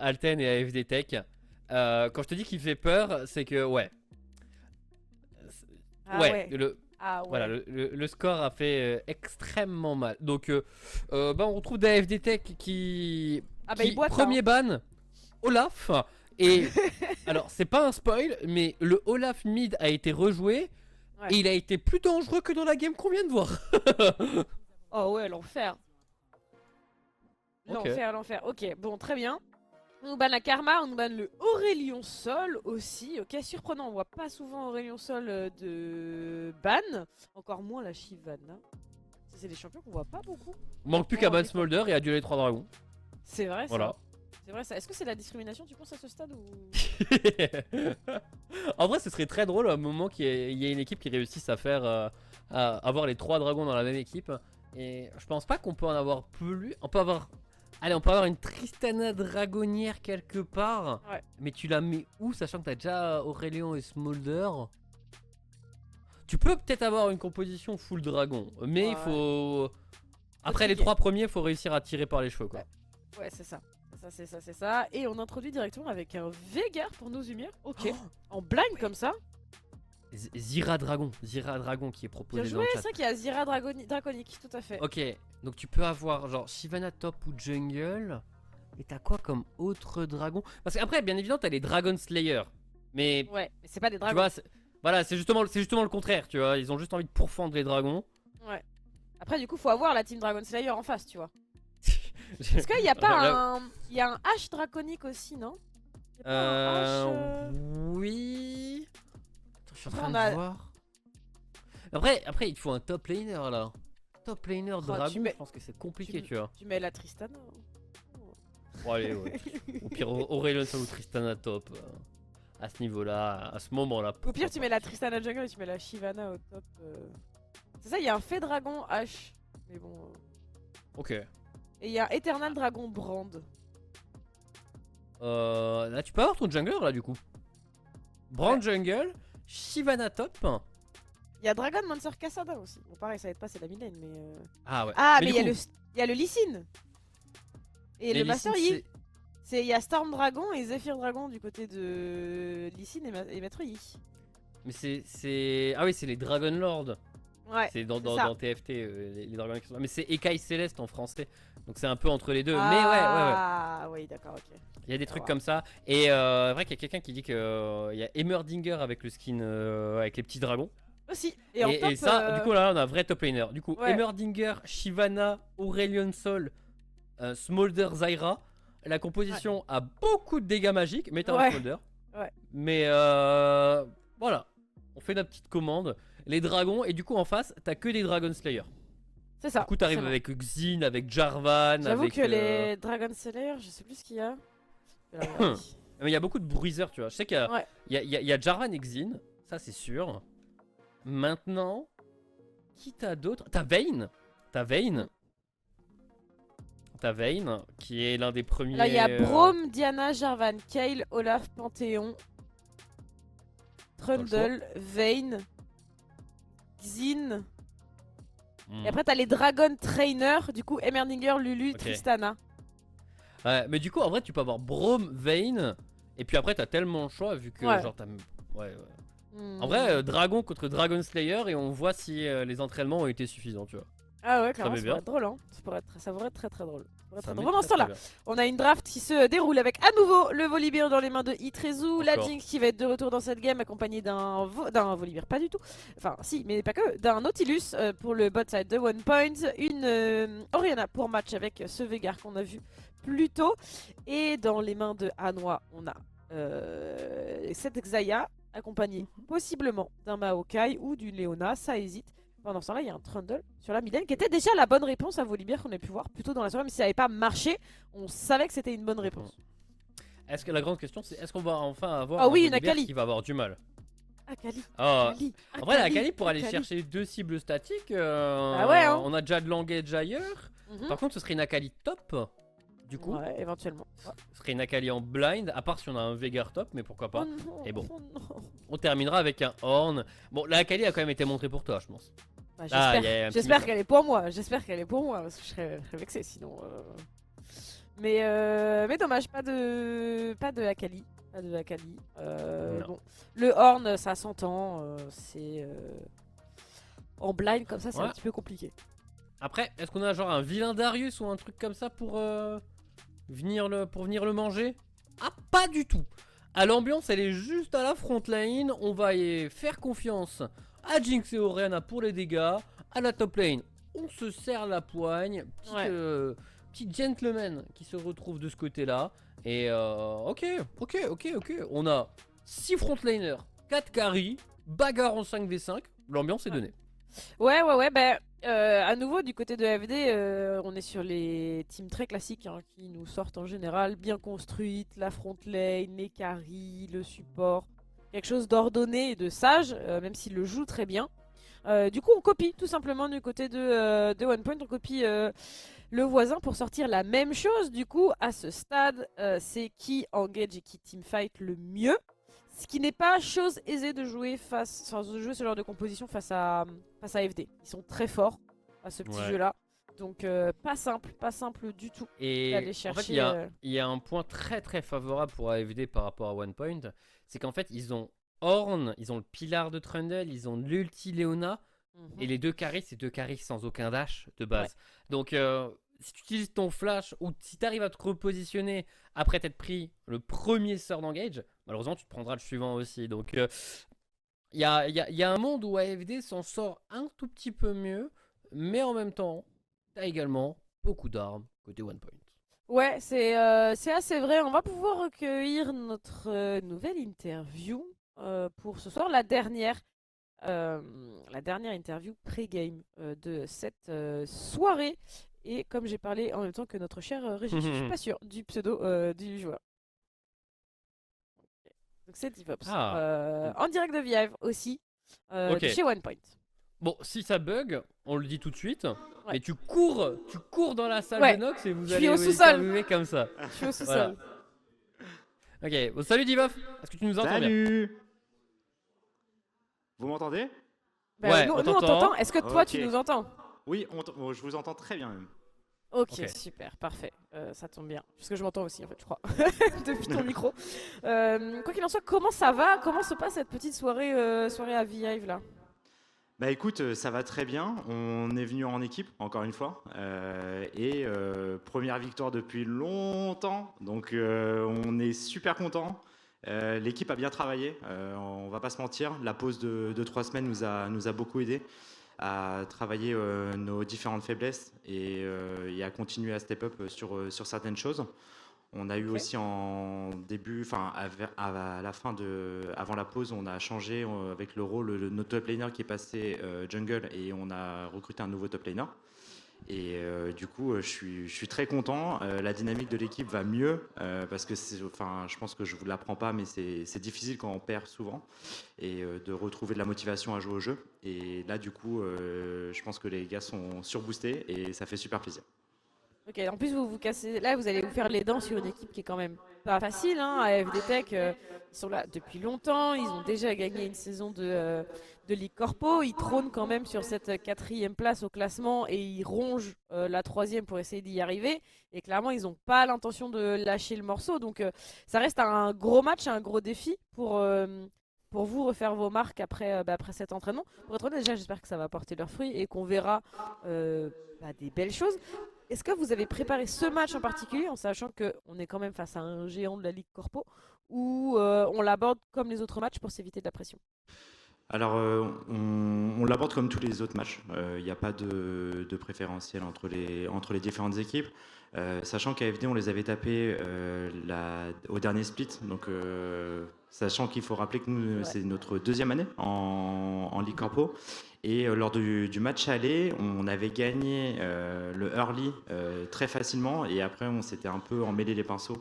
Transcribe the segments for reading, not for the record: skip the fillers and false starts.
Alten et AFD Tech. Quand je te dis qu'il fait peur, c'est que ouais. Ah Ouais, ouais. Ah voilà, ouais. le score a fait extrêmement mal. Donc, bah, on retrouve d'AFD Tech Ah bah il qui boite là. premier ban, Olaf. Et alors, c'est pas un spoil, mais le Olaf mid a été rejoué Ouais. et il a été plus dangereux que dans la game qu'on vient de voir. Oh ouais, l'enfer. Ok. L'enfer, l'enfer. Ok, bon, très bien. On nous banne la Karma, on nous banne le Aurélien Sol aussi. Ok, surprenant, on voit pas souvent Aurélien Sol de ban. Encore moins la Shyvana. C'est des champions qu'on voit pas beaucoup. Manque plus Bon, qu'à on ban est fort. Smolder et à dueler les 3 dragons. C'est vrai ça. Voilà. C'est vrai ça. Est-ce que c'est la discrimination, tu penses, à ce stade ou... En vrai, ce serait très drôle à un moment qu'il y ait une équipe qui réussisse à faire à avoir les 3 dragons dans la même équipe. Et je pense pas qu'on peut en avoir plus. On peut avoir. Allez, on peut avoir une Tristana dragonnière quelque part. Ouais. Mais tu la mets où, sachant que t'as déjà Aurélien et Smolder? Tu peux peut-être avoir une composition full dragon, mais il Ouais. faut. Après les triquer. 3 premiers, faut réussir à tirer par les cheveux, quoi. Ouais, c'est ça. C'est ça. Et on introduit directement avec un Veigar pour nos Umir. Ok. En blind comme ça. Zira Dragon qui est Bien proposé dans joué, le c'est chat. vrai qu'il y a Zira Draconique, tout à fait. Ok, donc tu peux avoir genre Shyvana top ou jungle. Et t'as quoi comme autre dragon? Parce qu'après, bien évidemment, t'as les Dragon Slayer. Mais Ouais, mais c'est pas des tu dragons. vois, voilà, c'est justement le contraire, tu vois. Ils ont juste envie de pourfendre les dragons. Ouais. Après, du coup, faut avoir la team Dragon Slayer en face, tu vois. Est-ce qu'il y a pas Là, un. Il y a un H draconique aussi, non? Il y a pas un H. oui. Attends, je suis en Après, train on de a. voir. Après, il te faut un top laner là. Top laner Oh, dragon, je pense que c'est compliqué, tu vois. Tu mets la Tristana. Bon, allez, ouais. Au pire, Aurelion ou Tristana top. À ce niveau-là, à ce moment-là. Au pire, pourquoi tu pas. mets la Tristana jungle et tu mets la Shyvana au top. C'est ça, il y a un Fée Dragon H. Mais bon. Ok. Et il y a un Eternal Dragon Brand. Là, tu peux avoir ton jungler là, du coup. Brand Ouais. jungle, Shyvana top. Il y a Dragon Mancer Cassada aussi. Bon, pareil, ça va être pas, c'est la mid-lane, mais. Ah ouais. Ah, mais du il y a coup, il y a le Lee Sin. Et mais le Lee Master Sin, Yi. Il y a Storm Dragon et Zephyr Dragon du côté de Lee Sin et Maître Yi. mais c'est. Ah oui, c'est les Dragon Lord. Ouais, C'est c'est ça. dans TFT, les dragons qui sont là. Mais c'est Écaille Céleste en français. Donc c'est un peu entre les deux. Mais ouais, ouais, ouais. Ah, oui, d'accord, ok. Il y a des trucs voir. comme ça. Et vrai qu'il y a quelqu'un qui dit qu'il y a Heimerdinger avec le skin avec les petits dragons. Aussi. Et en top. Et ça, du coup, là, on a un vrai top laner. Du coup, Ouais. Heimerdinger, Shyvana, Aurelion Sol, Smolder, Zyra. La composition a beaucoup de dégâts magiques, mais t'as un Ouais. Smolder. Ouais. Mais voilà, on fait notre petite commande. Les dragons, et du coup, en face, t'as que des Dragon Slayer. C'est ça. Du coup, t'arrives forcément. avec Xin, avec Jarvan, J'avoue avec. que les Dragon Slayer, je sais plus ce qu'il y a. Je vais la regarder. Mais il y a beaucoup de bruiseurs, tu vois. Je sais qu'il y a, Ouais. il y a Jarvan et Xin, ça c'est sûr. Maintenant, qui t'as d'autre? T'as Vayne. T'as Vayne. T'as Vayne, qui est l'un des premiers. Là, il y a Braum, Diana, Jarvan, Kayle, Olaf, Panthéon, Trundle, Vayne, Xin. Et après, t'as les Dragon Trainer, du coup, Heimerdinger, Lulu, Ok. Tristana. Ouais, mais du coup, en vrai, tu peux avoir Braum, Vayne. Et puis après, t'as tellement le choix, vu que Ouais. genre t'as. Ouais. En vrai, Dragon contre Dragon Slayer, et on voit si les entraînements ont été suffisants, tu vois. Ah ouais, clairement, met ça bien. pourrait être drôle, hein. Ça pourrait être très très drôle. Ça met Pendant ce très, temps-là, très bien. on a une draft qui se déroule avec à nouveau le Volibear dans les mains de Itrezu, la Encore. Jinx qui va être de retour dans cette game accompagnée d'un Volibear, pas du tout. Enfin, si, mais pas que, d'un Nautilus pour le bot side de One Point, une Orianna pour match avec ce Veigar qu'on a vu plus tôt. Et dans les mains de Hanwha, on a cette Xayah accompagnée possiblement d'un Maokai ou d'une Leona, ça hésite. Pendant ce temps-là, il y a un Trundle sur la mid lane qui était déjà la bonne réponse à Volibear qu'on a pu voir plus tôt dans la soirée. Même si ça n'avait pas marché, on savait que c'était une bonne réponse. Est-ce que la grande question, c'est est-ce qu'on va enfin avoir Ah oui, une Volibear Akali. qui va avoir du mal? Akali. Ah, Akali. en vrai, la Akali pour aller Akali. chercher deux cibles statiques, Bah ouais, hein. on a déjà de l'engage ailleurs. Mhm. Par contre, ce serait une Akali top. Du coup, Ouais, éventuellement. Ouais. ce serait une Akali en blind, à part si on a un Veigar top, mais pourquoi pas. Oh non, Et bon. oh non. On terminera avec un Horn. Bon, la Akali a quand même été montrée pour toi, je pense. Bah, Ah, il y a un petit j'espère message. qu'elle est pour moi. J'espère qu'elle est pour moi parce que je serais vexé sinon. Mais dommage, pas de Akali. Pas de Akali. Non. Bon. Le Horn, ça s'entend. C'est en blind comme ça, c'est un Ouais. petit peu compliqué. Après, est-ce qu'on a genre un vilain Darius ou un truc comme ça pour venir le manger? Ah, pas du tout. À l'ambiance, elle est juste à la front line. On va y faire confiance à Jinx et Orianna pour les dégâts. À la top lane, on se serre la poigne. Petit gentleman qui se retrouve de ce côté-là. Et ok. On a 6 frontliners, 4 carry, bagarre en 5v5. L'ambiance est Ouais. donnée. Ouais. Ben, à nouveau, du côté de FD, on est sur les teams très classiques hein, qui nous sortent en général bien construites, la front lane, les carries, le support. Quelque chose d'ordonné et de sage, même s'ils le jouent très bien. Du coup, on copie tout simplement du côté de OnePoint, on copie le voisin pour sortir la même chose. Du coup, à ce stade, c'est qui engage et qui teamfight le mieux. Ce qui n'est pas chose aisée de jouer de jouer ce genre de composition face à FD. Ils sont très forts à ce petit Ouais. jeu-là. Donc pas simple du tout Et d'aller en fait, chercher. il y a un point très très favorable pour AFD par rapport à OnePoint. C'est qu'en fait, ils ont Ornn, ils ont le Pilar de Trundle, ils ont l'ulti Leona. Et les deux carries, c'est deux carries sans aucun dash de base. Donc, si tu utilises ton flash ou si tu arrives à te repositionner après t'être pris le premier sort d'engage, malheureusement, tu te prendras le suivant aussi. Donc, il y a un monde où AFD s'en sort un tout petit peu mieux, mais en même temps, t'as également beaucoup d'armes côté OnePoint. Ouais, c'est assez vrai. On va pouvoir recueillir notre nouvelle interview pour ce soir, la dernière interview pré-game de cette soirée. Et comme j'ai parlé en même temps que notre cher Régis, je suis pas sûr du pseudo du joueur. Donc c'est DevOps. En direct de Vive aussi, Ok. de chez OnePoint. Bon, si ça bug, on le dit tout de suite. Mais tu cours dans la salle Ouais, de Nox et vous je suis allez au vous sous-sol. interviewer comme ça. Je suis au Voilà. sous-sol. Ok, bon, salut Divof, est-ce que tu nous entends bien? Salut! Vous m'entendez? Bah, Ouais, nous, on on t'entend. t'entend. Est-ce que toi, Ok. tu nous entends? Oui, je vous entends très bien même. Ok, Ok. super, parfait. Ça tombe bien. Parce que je m'entends aussi, en fait, je crois. Depuis ton micro. Quoi qu'il en soit, comment ça va? Comment se passe cette petite soirée à Vive là? Bah écoute, ça va très bien. On est venu en équipe, encore une fois. Et première victoire depuis longtemps. Donc on est super content. L'équipe a bien travaillé. On va pas se mentir. La pause de 3 semaines nous a beaucoup aidé à travailler nos différentes faiblesses et à continuer à step up sur certaines choses. On a eu Ok. aussi en début, à la fin avant la pause, on a changé avec le rôle de notre top laner qui est passé jungle et on a recruté un nouveau top laner. Et du coup, je suis très content. La dynamique de l'équipe va mieux parce que je pense que je vous l'apprends pas, mais c'est difficile quand on perd souvent et de retrouver de la motivation à jouer au jeu. Et là, du coup, je pense que les gars sont surboostés et ça fait super plaisir. Ok, en plus vous vous cassez. Là, vous allez vous faire les dents sur une équipe qui est quand même pas facile. Hein, AFD Tech, ils sont là depuis longtemps. Ils ont déjà gagné une saison de Ligue Corpo. Ils trônent quand même sur cette 4e place au classement et ils rongent la 3e pour essayer d'y arriver. Et clairement, ils n'ont pas l'intention de lâcher le morceau. Donc, ça reste un gros match, un gros défi pour vous refaire vos marques après cet entraînement. Pour être honnête, déjà, j'espère que ça va porter leurs fruits et qu'on verra des belles choses. Est-ce que vous avez préparé ce match en particulier en sachant qu'on est quand même face à un géant de la Ligue Corpo ou on l'aborde comme les autres matchs pour s'éviter de la pression? Alors, on l'aborde comme tous les autres matchs. Il n'y a pas de préférentiel entre les différentes équipes. Sachant qu'AFD, on les avait tapés au dernier split. Donc, sachant qu'il faut rappeler que nous, Ouais. c'est notre 2e année en Ligue Corpo. Et lors du match aller, on avait gagné le early très facilement. Et après, on s'était un peu emmêlé les pinceaux.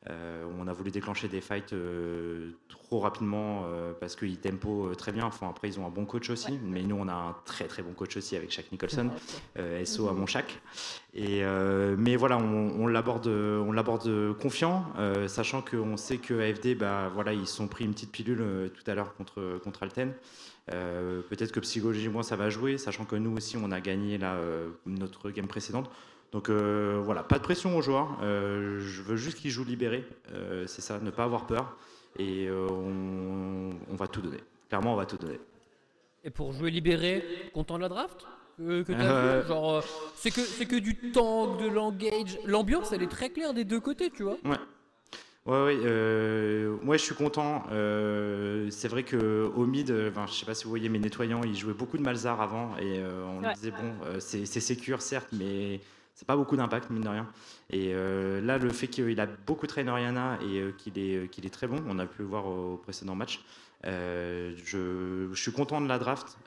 On a voulu déclencher des fights trop rapidement parce qu'ils tempo très bien. Enfin, après, ils ont un bon coach aussi, Ouais. mais nous, on a un très très bon coach aussi avec Shaq Nicholson, Ok. SO à mon Shaq. Et mais voilà, on l'aborde confiant, sachant qu'on sait que AFD, voilà, ils se sont pris une petite pilule tout à l'heure contre Alten. Peut-être que psychologiquement ça va jouer, sachant que nous aussi on a gagné notre game précédente. Donc voilà, pas de pression aux joueurs. Je veux juste qu'ils jouent libérés. C'est ça, ne pas avoir peur. Et on va tout donner. Clairement, on va tout donner. Et pour jouer libéré, content de la draft que t'as vu? Genre, c'est que du tank, de l'engage. L'ambiance, elle est très claire des deux côtés, tu vois. Ouais. Ouais, je suis content. C'est vrai qu'au mid, je sais pas si vous voyez mes nettoyants, ils jouaient beaucoup de Malzar avant et on Ouais. disait bon, c'est sécure certes, mais c'est pas beaucoup d'impact mine de rien. Et là, le fait qu'il a beaucoup traîné Oriana et qu'il est très bon, on a pu le voir au précédent match. Je suis content de la draft.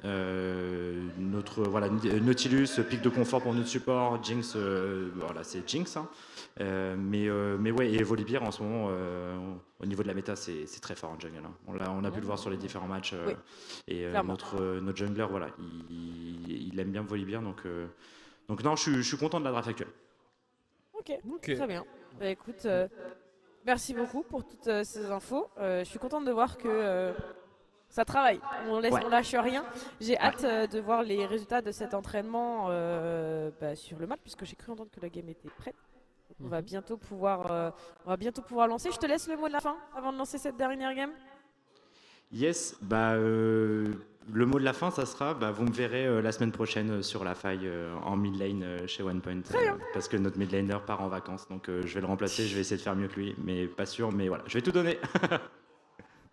Nautilus, pic de confort pour notre support, Jinx, voilà, c'est Jinx. Hein. Mais ouais, et Volibear en ce moment, au niveau de la méta, c'est très fort en jungle. Hein. On a pu le voir sur les différents matchs. Oui, Et clairement. notre jungler, voilà, il aime bien Volibear. Donc non, je suis content de la draft actuelle. Ok, Ok. très bien. Bah écoute, merci beaucoup pour toutes ces infos. Je suis contente de voir que ça travaille. Ouais. On lâche rien. J'ai hâte de voir les résultats de cet entraînement sur le match, puisque j'ai cru entendre que la game était prête. Donc on va bientôt pouvoir lancer. Je te laisse le mot de la fin avant de lancer cette dernière game. Yes, le mot de la fin, ça sera, vous me verrez la semaine prochaine sur la faille en mid lane chez OnePoint, parce que notre mid laner part en vacances, donc je vais le remplacer, je vais essayer de faire mieux que lui, mais pas sûr, mais voilà, je vais tout donner.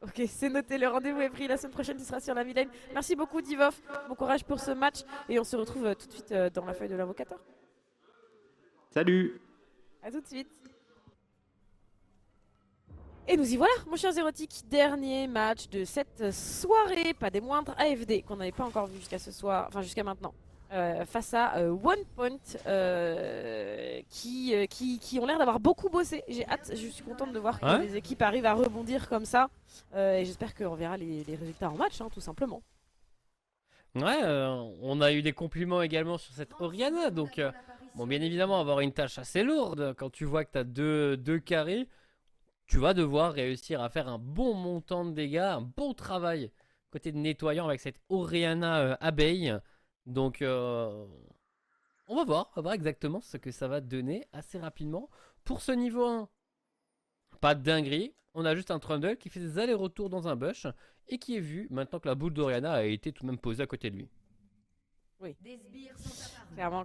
Ok, c'est noté, le rendez-vous est pris. La semaine prochaine, tu seras sur la mid-lane. Merci beaucoup, Divov. Bon courage pour ce match. Et on se retrouve tout de suite dans la feuille de l'invocateur. Salut! A tout de suite. Et nous y voilà, mon cher Zérotique. Dernier match de cette soirée, pas des moindres, AFD, qu'on n'avait pas encore vu jusqu'à ce soir, enfin jusqu'à maintenant. Face à OnePoint qui ont l'air d'avoir beaucoup bossé. J'ai hâte, je suis contente de voir que Ouais. les équipes arrivent à rebondir comme ça. Et j'espère qu'on verra les résultats en match, hein, tout simplement. Ouais, on a eu des compliments également sur cette Oriana, donc bon, bien évidemment, avoir une tâche assez lourde quand tu vois que tu as deux carrés, tu vas devoir réussir à faire un bon montant de dégâts, un bon travail côté de nettoyant avec cette Oriana abeille. Donc, on va voir exactement ce que ça va donner assez rapidement. Pour ce niveau 1, pas de dinguerie, on a juste un Trundle qui fait des allers-retours dans un bush et qui est vu maintenant que la boule d'Oriana a été tout de même posée à côté de lui. Clairement.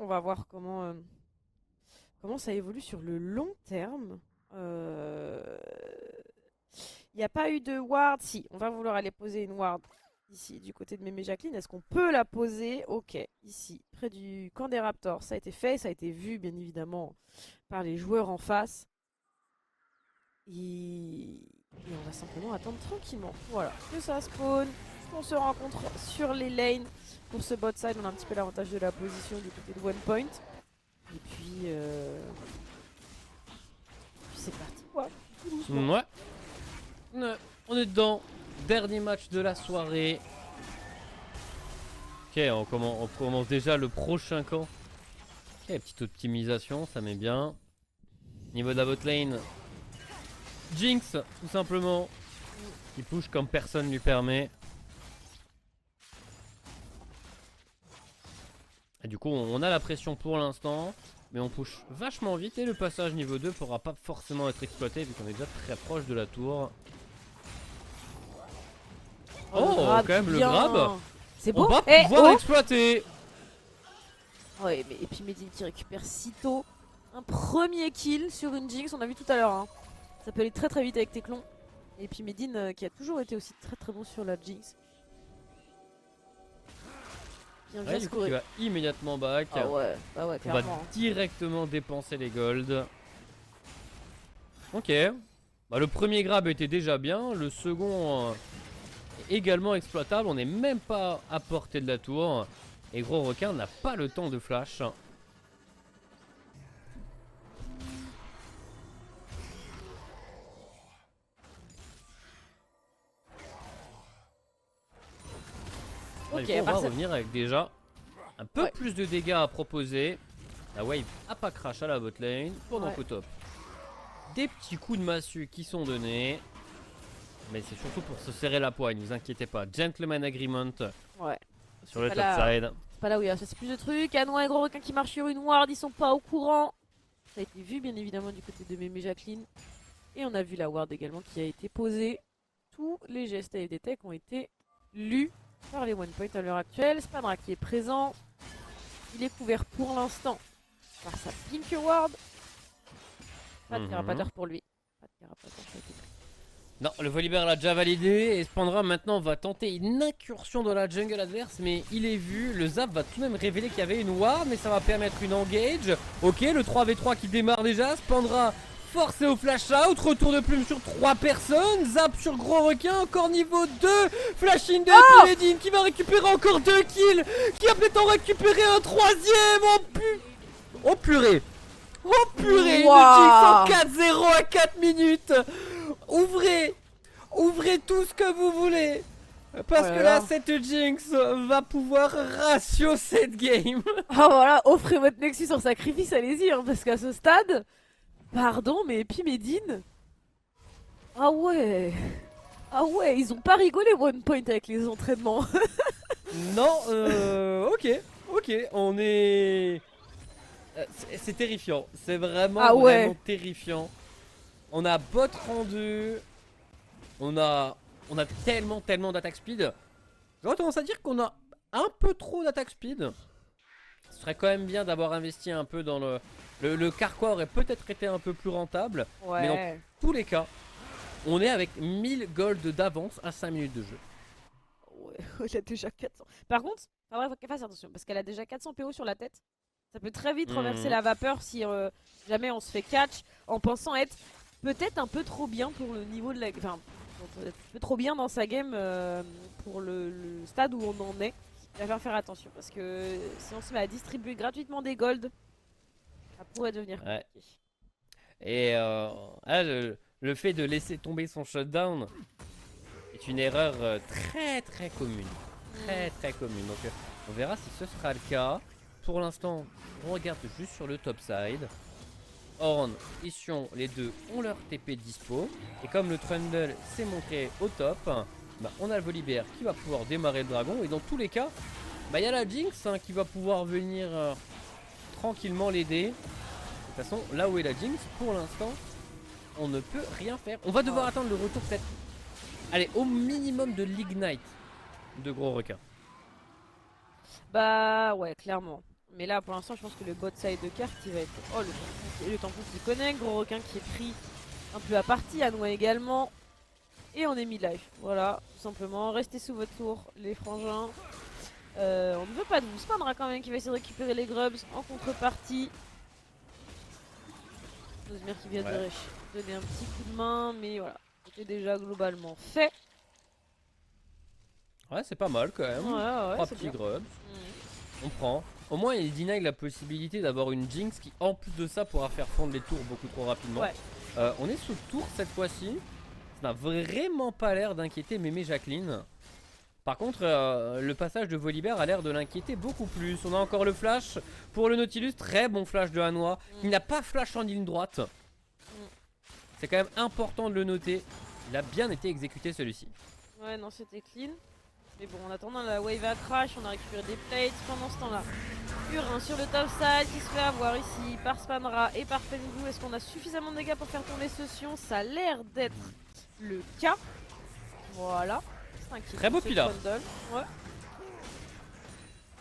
On va voir comment ça évolue sur le long terme. Il n'y a pas eu de ward. Si, on va vouloir aller poser une ward ici du côté de Mémé Jacqueline. Est-ce qu'on peut la poser? Ok, ici, près du camp des Raptors. Ça a été fait, ça a été vu bien évidemment par les joueurs en face. Et on va simplement attendre tranquillement. Voilà, que ça spawn. On se rencontre sur les lanes. Pour ce bot side, on a un petit peu l'avantage de la position du côté de OnePoint. Et puis c'est parti quoi. Tout doucement. Ouais. On est dedans. Dernier match de la soirée. Ok, on commence déjà le prochain camp. Ok, petite optimisation, ça met bien. Niveau de la bot lane, Jinx, tout simplement. Qui push comme personne lui permet. Et du coup, on a la pression pour l'instant. Mais on push vachement vite. Et le passage niveau 2 pourra pas forcément être exploité vu qu'on est déjà très proche de la tour. Oh, grab, quand même le bien. grab. C'est On beau. va Eh, pouvoir oh exploiter. Ouais, et puis Medine qui récupère sitôt un premier kill sur une Jinx. On a vu tout à l'heure. Hein. Ça peut aller très très vite avec Teclon. Et puis Medine qui a toujours été aussi très très bon sur la Jinx. Ouais, du coup, il va immédiatement back. Ah ouais, bah ouais, On va clairement. directement dépenser les golds. Ok. Bah, le premier grab était déjà bien. Le second est également exploitable. On n'est même pas à portée de la tour. Et Gros Requin n'a pas le temps de flash. Ok, Du coup, on va bah, ça- revenir avec déjà un peu Ouais. plus de dégâts à proposer. La wave a pas crash à la bot lane pendant Ouais. qu'au top, des petits coups de massue qui sont donnés. Mais c'est surtout pour se serrer la poigne, ne vous inquiétez pas. Gentleman agreement Ouais. sur le pas top la- side. C'est pas là où il y a ça, c'est plus de trucs. Anoa et Gros Requin qui marchent sur une ward, ils sont pas au courant. Ça a été vu bien évidemment du côté de Mémé Jacqueline. Et on a vu la ward également qui a été posée. Tous les gestes et des techs ont été lus par les one point à l'heure actuelle. Spadra qui est présent. Il est couvert pour l'instant par sa pink ward. Pas de carapateur pour lui. Pas de carapateur, ça a été pris. Non, le Volibear l'a déjà validé et Spandra maintenant va tenter une incursion dans la jungle adverse, mais il est vu. Le zap va tout de même révéler qu'il y avait une ward, mais ça va permettre une engage. Ok, le 3v3 qui démarre déjà. Spandra forcé au flash out, retour de plume sur 3 personnes. Zap sur Gros Requin, encore niveau 2. Flash in de Piledine qui va récupérer encore 2 kills, qui va peut-être en récupérer un 3ème. Oh purée. Oh purée, Wow. une Jinx en 4-0 à 4 minutes. Ouvrez tout ce que vous voulez. Parce Oh que là là, là. cette Jinx va pouvoir ratio cette game. Ah voilà, offrez votre Nexus en sacrifice, allez-y, hein, parce qu'à ce stade, pardon, mais Pimedine. Ah ouais. Ah ouais, ils ont pas rigolé one point avec les entraînements. Non, ok, on est... c'est terrifiant, c'est vraiment, Ah ouais. vraiment terrifiant. On a bot rang 2, on a tellement d'attaque speed. J'aurais tendance à dire qu'on a un peu trop d'attaque speed. Ce serait quand même bien d'avoir investi un peu dans le carquois aurait peut-être été un peu plus rentable. Mais Ouais. dans tous les cas, on est avec 1000 gold d'avance à 5 minutes de jeu. Ouais, elle a déjà 400. Par contre, faut qu'elle fasse attention, parce qu'elle a déjà 400 PO sur la tête. Ça peut très vite renverser la vapeur si jamais on se fait catch en pensant être peut-être un peu trop bien pour le niveau de la... Enfin, un peu trop bien dans sa game pour le stade où on en est. Il va falloir faire attention, parce que si on se met à distribuer gratuitement des golds, ça pourrait devenir Ouais. compliqué. Et là, le fait de laisser tomber son shutdown est une erreur très commune. Très commune. Donc on verra si ce sera le cas. Pour l'instant, on regarde juste sur le top side. Horn, Ishion, les deux ont leur TP dispo. Et comme le Trundle s'est montré au top, bah, on a le Volibear qui va pouvoir démarrer le dragon. Et dans tous les cas, bah, y a la Jinx hein, qui va pouvoir venir tranquillement l'aider. De toute façon, là où est la Jinx, pour l'instant, on ne peut rien faire. On va devoir attendre le retour peut-être. Allez, au minimum de l'Ignite de Gros Requin. Bah ouais, clairement. Mais là, pour l'instant, je pense que le bot side de carte, il va être... Oh, le tampon qui connecte, Gros Requin qui est pris un peu à partie, Anoa également. Et on est mid-life. Voilà, tout simplement. Restez sous votre tour, les frangins. On ne veut pas de vous. Spandra quand même qui va essayer de récupérer les grubs en contrepartie. Nozmir qui vient de donner un petit coup de main, mais voilà. C'était déjà globalement fait. Ouais, c'est pas mal quand même. Ouais, 3 c'est petits bien. grubs. Mhm. On prend. Au moins, il deny la possibilité d'avoir une Jinx qui, en plus de ça, pourra faire fondre les tours beaucoup trop rapidement. Ouais. On est sous tour cette fois-ci. Ça n'a vraiment pas l'air d'inquiéter Mémé Jacqueline. Par contre, le passage de Volibear a l'air de l'inquiéter beaucoup plus. On a encore le flash pour le Nautilus. Très bon flash de Hanois. Il n'a pas flash en ligne droite. C'est quand même important de le noter. Il a bien été exécuté celui-ci. Ouais, non, c'était clean. Mais bon, en attendant, la wave a crash, on a récupéré des plates pendant ce temps-là. Urin sur le top side qui se fait avoir ici par Spandra et par Pengu. Est-ce qu'on a suffisamment de dégâts pour faire tourner ce Sion? Ça a l'air d'être le cas. Voilà. C'est un kill. Très beau Ce pilar. Trundle. Ouais.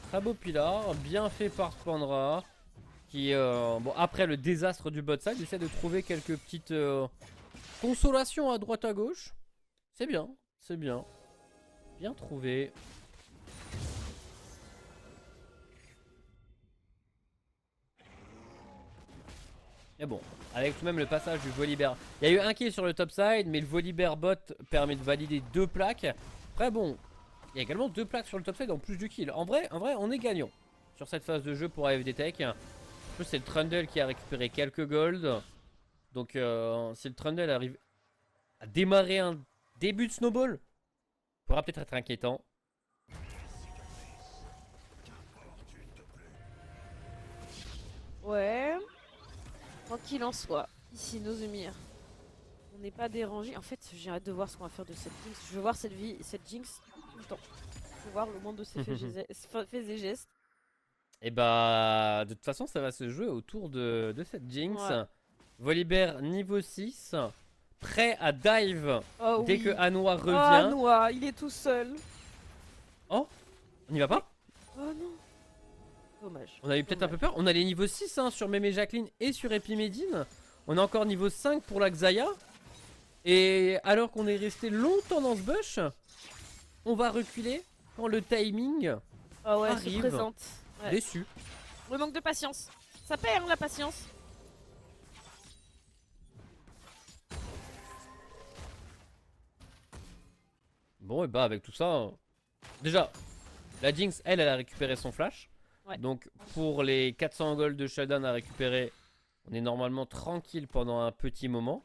Très beau pilar, bien fait par Spandra. Qui, bon, après le désastre du bot side, essaie de trouver quelques petites consolations à droite à gauche. C'est bien, c'est bien. Bien trouvé. Et bon, avec tout de même le passage du Volibear. Il y a eu un kill sur le top side, mais le Volibear bot permet de valider 2 plaques. Après bon, il y a également 2 plaques sur le top side en plus du kill. En vrai, on est gagnant sur cette phase de jeu pour AFD Tech. En plus c'est le Trundle qui a récupéré quelques gold. Donc si le Trundle arrive à démarrer un début de snowball, pourra peut-être être inquiétant. Ouais. Quoi qu'il en soit, ici, Nozmir. On n'est pas dérangé. En fait, j'ai hâte de voir ce qu'on va faire de cette Jinx. Je veux voir cette Jinx tout le temps. Je veux voir le monde de ses faits et gestes. Et bah, de toute façon, ça va se jouer autour de cette Jinx. Ouais. Volibear niveau 6, prêt à dive Oh dès oui. que Anouar Oh, revient. Noah, il est tout seul. Oh, on y va pas? Oh non. Dommage. On a eu peut-être un peu peur. On a les niveaux 6 hein, sur Mémé Jacqueline et sur Epimedine. On a encore niveau 5 pour la Xayah. Et alors qu'on est resté longtemps dans ce bush, on va reculer quand le timing Ah ouais, se arrive. présente. Ouais. Déçu. Le manque de patience. Ça perd hein, la patience. Bon, et bah avec tout ça, déjà, la Jinx, elle a récupéré son flash. Ouais. Donc pour les 400 gold de Showdown à récupérer, on est normalement tranquille pendant un petit moment.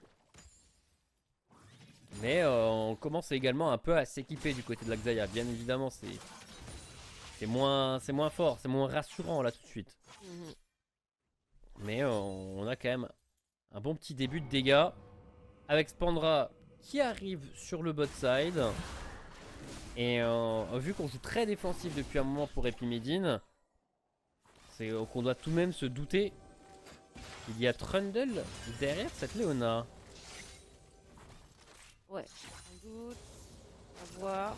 Mais on commence également un peu à s'équiper du côté de la Xayah. Bien évidemment, c'est moins fort, c'est moins rassurant là tout de suite. Mhm. Mais on a quand même un bon petit début de dégâts. Avec Spandra qui arrive sur le bot side. Et vu qu'on joue très défensif depuis un moment pour Epimedine, c'est qu'on doit tout de même se douter qu'il y a Trundle derrière cette Léona. Ouais, sans doute. À voir.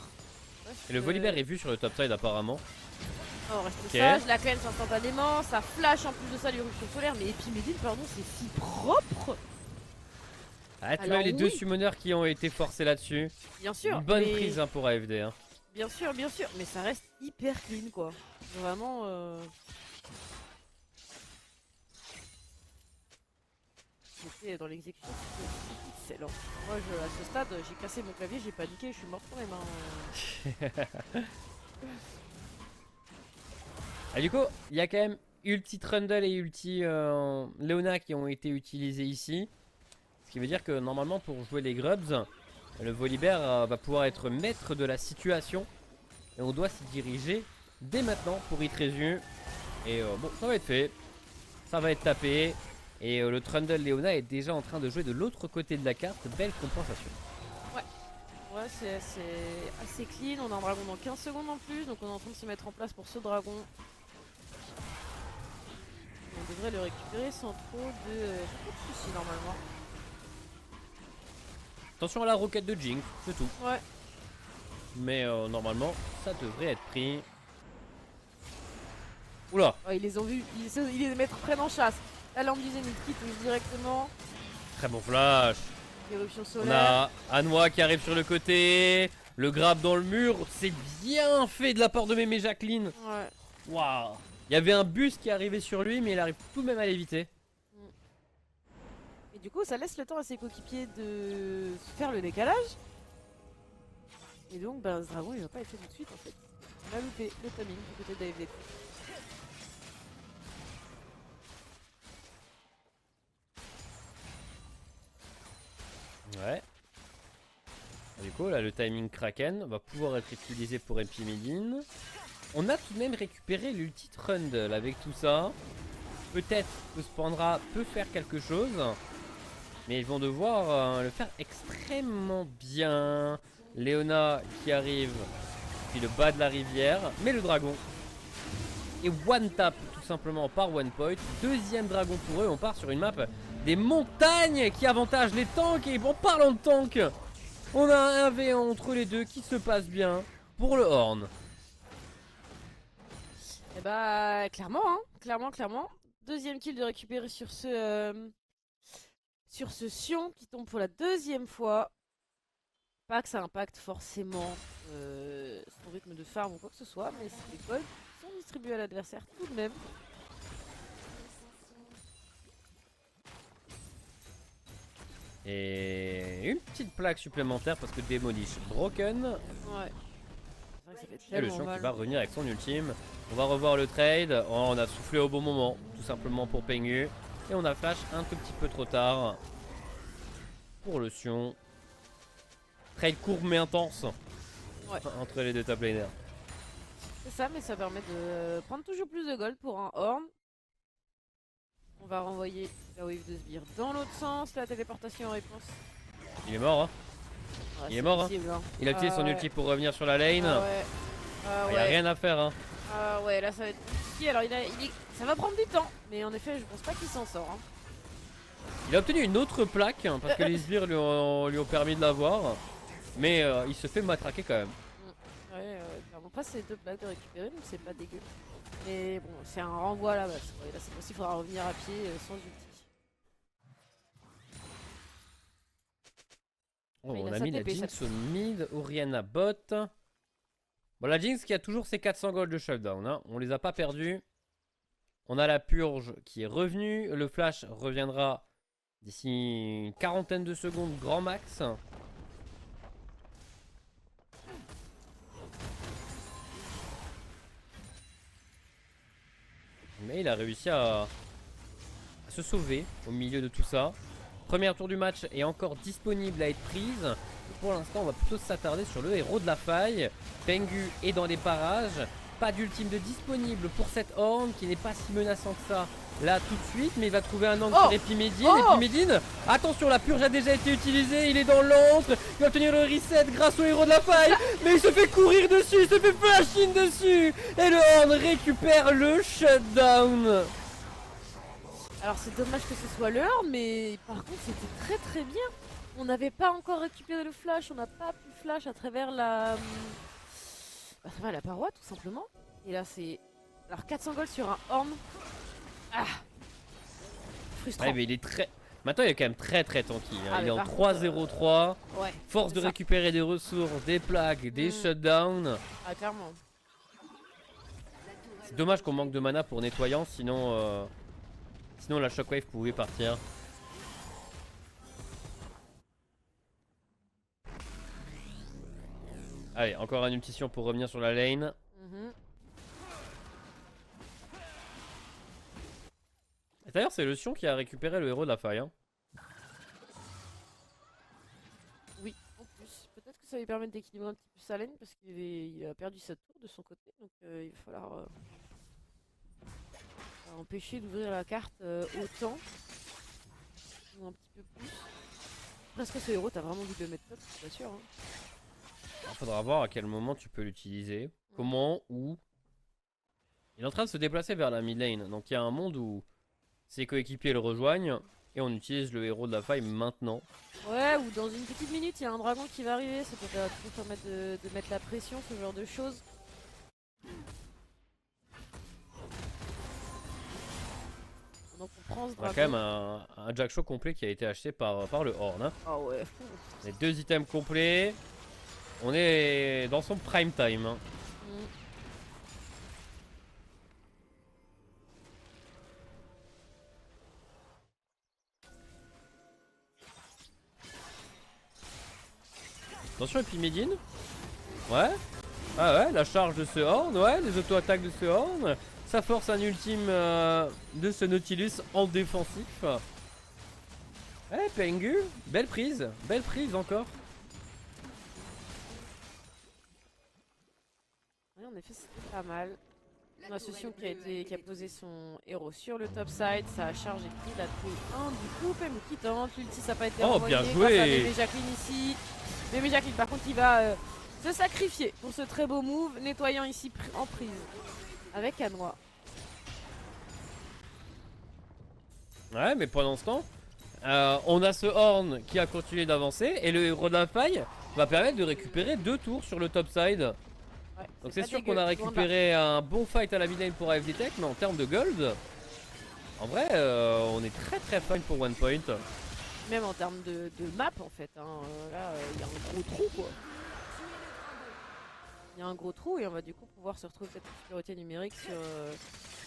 Et le Volibear est vu sur le top side apparemment. Oh, on reste Ok. sage, la cleanse instantanément, ça flash en plus de ça l'éruption solaire, mais Epimedine, pardon, c'est si propre. Ah, tu Alors, vois les deux oui. summoners qui ont été forcés là-dessus. Bien sûr. Une bonne mais- prise hein, pour AFD. Hein. Bien sûr, mais ça reste hyper clean quoi. Vraiment. C'était dans l'exécution, c'était excellent. Moi, à ce stade, j'ai cassé mon clavier, j'ai paniqué, je suis morte pour les mains. Ah, du coup, il y a quand même Ulti Trundle et Ulti Léona qui ont été utilisés ici. Ce qui veut dire que normalement pour jouer les Grubs, le Volibear va pouvoir être maître de la situation. Et on doit s'y diriger dès maintenant pour Itrezu. Et bon, ça va être fait. Ça va être tapé. Et le Trundle Léona est déjà en train de jouer de l'autre côté de la carte. Belle compensation. Ouais, c'est assez clean. On a un dragon dans 15 secondes en plus, donc on est en train de se mettre en place pour ce dragon. On devrait le récupérer sans trop de soucis normalement. Attention à la roquette de Jinx, c'est tout. Ouais. Mais normalement, ça devrait être pris. Oula, Ouais, ils les ont vus, ils les mettent prennent en chasse. La lampe du Zénith qui touche directement. très bon flash. Éruption On solaire. a Anouar qui arrive sur le côté. Le grab dans le mur. C'est bien fait de la part de Mémé Jacqueline. Ouais. Waouh. Il y avait un bus qui arrivait sur lui, mais il arrive tout de même à l'éviter. Et du coup, ça laisse le temps à ses coéquipiers de faire le décalage. Et donc, ben, ce dragon, il va pas être fait tout de suite en fait. On a loupé le timing du côté d'AFD. Ouais. Du coup, là, le timing Kraken va pouvoir être utilisé pour Epimedine. On a tout de même récupéré l'ulti Trundle avec tout ça. Peut-être que Spandra peut faire quelque chose. Mais ils vont devoir le faire extrêmement bien. Léona qui arrive. Puis le bas de la rivière. Mais le dragon. Et one tap tout simplement par one point. Deuxième dragon pour eux. On part sur une map des montagnes qui avantagent les tanks. Et en parlant de tanks, on a un 1v1 entre les deux qui se passe bien pour le Horn. Et bah, clairement, hein. Clairement. Deuxième kill de récupérer sur ce Sion qui tombe pour la deuxième fois. Pas que ça impacte forcément son rythme de farm ou quoi que ce soit, mais c'est des golds qui sont distribués à l'adversaire tout de même. Et une petite plaque supplémentaire parce que Demolish broken. Ouais. C'est vrai que ça fait Et le tellement Sion qui mal. va revenir avec son ultime. On va revoir le trade. Oh, on a soufflé au bon moment, tout simplement pour Pengu. Et on a flash un tout petit peu trop tard pour le Sion. Trade court mais intense entre les deux top laners. C'est ça, mais ça permet de prendre toujours plus de gold pour un Horn. On va renvoyer la wave de sbire dans l'autre sens, la téléportation en réponse. Il est mort, hein. Ouais, Il est c'est mort, hein. possible, hein. Il a utilisé son ouais. ulti pour revenir sur la lane. Ah ouais. Ah Il n'y a ouais. rien à faire, hein. Ah ouais, là ça va être ici. Alors ça va prendre du temps, mais en effet, je pense pas qu'il s'en sort. Hein. Il a obtenu une autre plaque hein, parce que les sbires lui ont permis de l'avoir. Mais il se fait matraquer quand même. Ouais, après c'est 2 plaques de récupérer, donc c'est pas dégueu. Mais bon, c'est un renvoi là-bas. Là, cette fois-ci, il faudra revenir à pied sans ulti. Oh, il on a a sa mis la TP, Jinx au mid, Oriana bot. Bon, la Jinx qui a toujours ses 400 gold de shutdown. Hein. On les a pas perdus. On a la purge qui est revenue. Le flash reviendra d'ici une quarantaine de secondes, grand max. Mais il a réussi à se sauver au milieu de tout ça. Premier tour du match est encore disponible à être prise. Pour l'instant, on va plutôt s'attarder sur le héros de la faille. Pengu est dans les parages. Pas d'ultime de disponible pour cette horn qui n'est pas si menaçant que ça là tout de suite. Mais il va trouver un angle sur Epimedine. Epimedine, attention, la purge a déjà été utilisée. Il est dans l'antre. Il va obtenir le reset grâce au héros de la faille. Mais il se fait courir dessus. Il se fait flash in dessus. Et le horn récupère le shutdown. Alors c'est dommage que ce soit l'heure, mais par contre c'était très bien. On n'avait pas encore récupéré le flash, on n'a pas pu flash à travers la paroi tout simplement. Et là c'est... Alors 400 gold sur un horn. Ah, frustrant. Ouais, mais il est très... Maintenant il est quand même très tanky. Hein. Ah, il est en par 3-0-3. Ouais, Force de récupérer des ressources, des plaques, des shutdowns. Ah clairement. C'est dommage qu'on manque de mana pour nettoyant, sinon la shockwave pouvait partir. Allez, encore une ultition pour revenir sur la lane. D'ailleurs, c'est le Sion qui a récupéré le héros de la faille. Hein. Oui, en plus. Peut-être que ça lui permet d'équilibrer un petit peu sa lane parce qu'il a perdu sa tour de son côté. Donc il va falloir empêcher d'ouvrir la carte autant. Ou un petit peu plus. Presque ce héros, t'as vraiment dû le mettre top, c'est pas sûr. Hein. Il faudra voir à quel moment tu peux l'utiliser. Comment, où. Il est en train de se déplacer vers la mid lane. Donc il y a un monde où ses coéquipiers le rejoignent. Et on utilise le héros de la faille maintenant. Ouais, ou dans une petite minute, il y a un dragon qui va arriver. Ça peut permettre de mettre la pression, ce genre de choses. Donc on prend ce On a dragon. quand même un Jack Show complet qui a été acheté par le Horn. Hein. Ah ouais. Les 2 items complets. On est dans son prime time. Hein. Attention Epimedine. Ouais. Ah ouais, la charge de ce Horn. Ouais, les auto-attaques de ce Horn. Ça force un ultime de ce Nautilus en défensif. Ouais, Pengu. Belle prise encore. Ouais, en effet, c'était pas mal. On a ce Sion qui a posé son héros sur le top side. Ça a chargé, il a tué un du coup. Pengu qui tente. L'ulti, ça n'a pas été renvoyé. Bien joué. Grâce à Mémé Jacqueline ici. Mémé Jacqueline, par contre, il va se sacrifier pour ce très beau move. Nettoyant ici en prise. Avec Anoa. Ouais, mais pendant ce temps, on a ce Horn qui a continué d'avancer. Et le héros de la faille va permettre de récupérer 2 tours sur le top side. Ouais, Donc c'est sûr qu'on a récupéré un bon fight à la mid-lane pour AFD Tech. Mais en termes de gold, en vrai, on est très fine pour one point. Même en termes de map en fait. Hein. Là, il y a un gros trou quoi. Il y a un gros trou et on va du coup pouvoir se retrouver cette supériorité numérique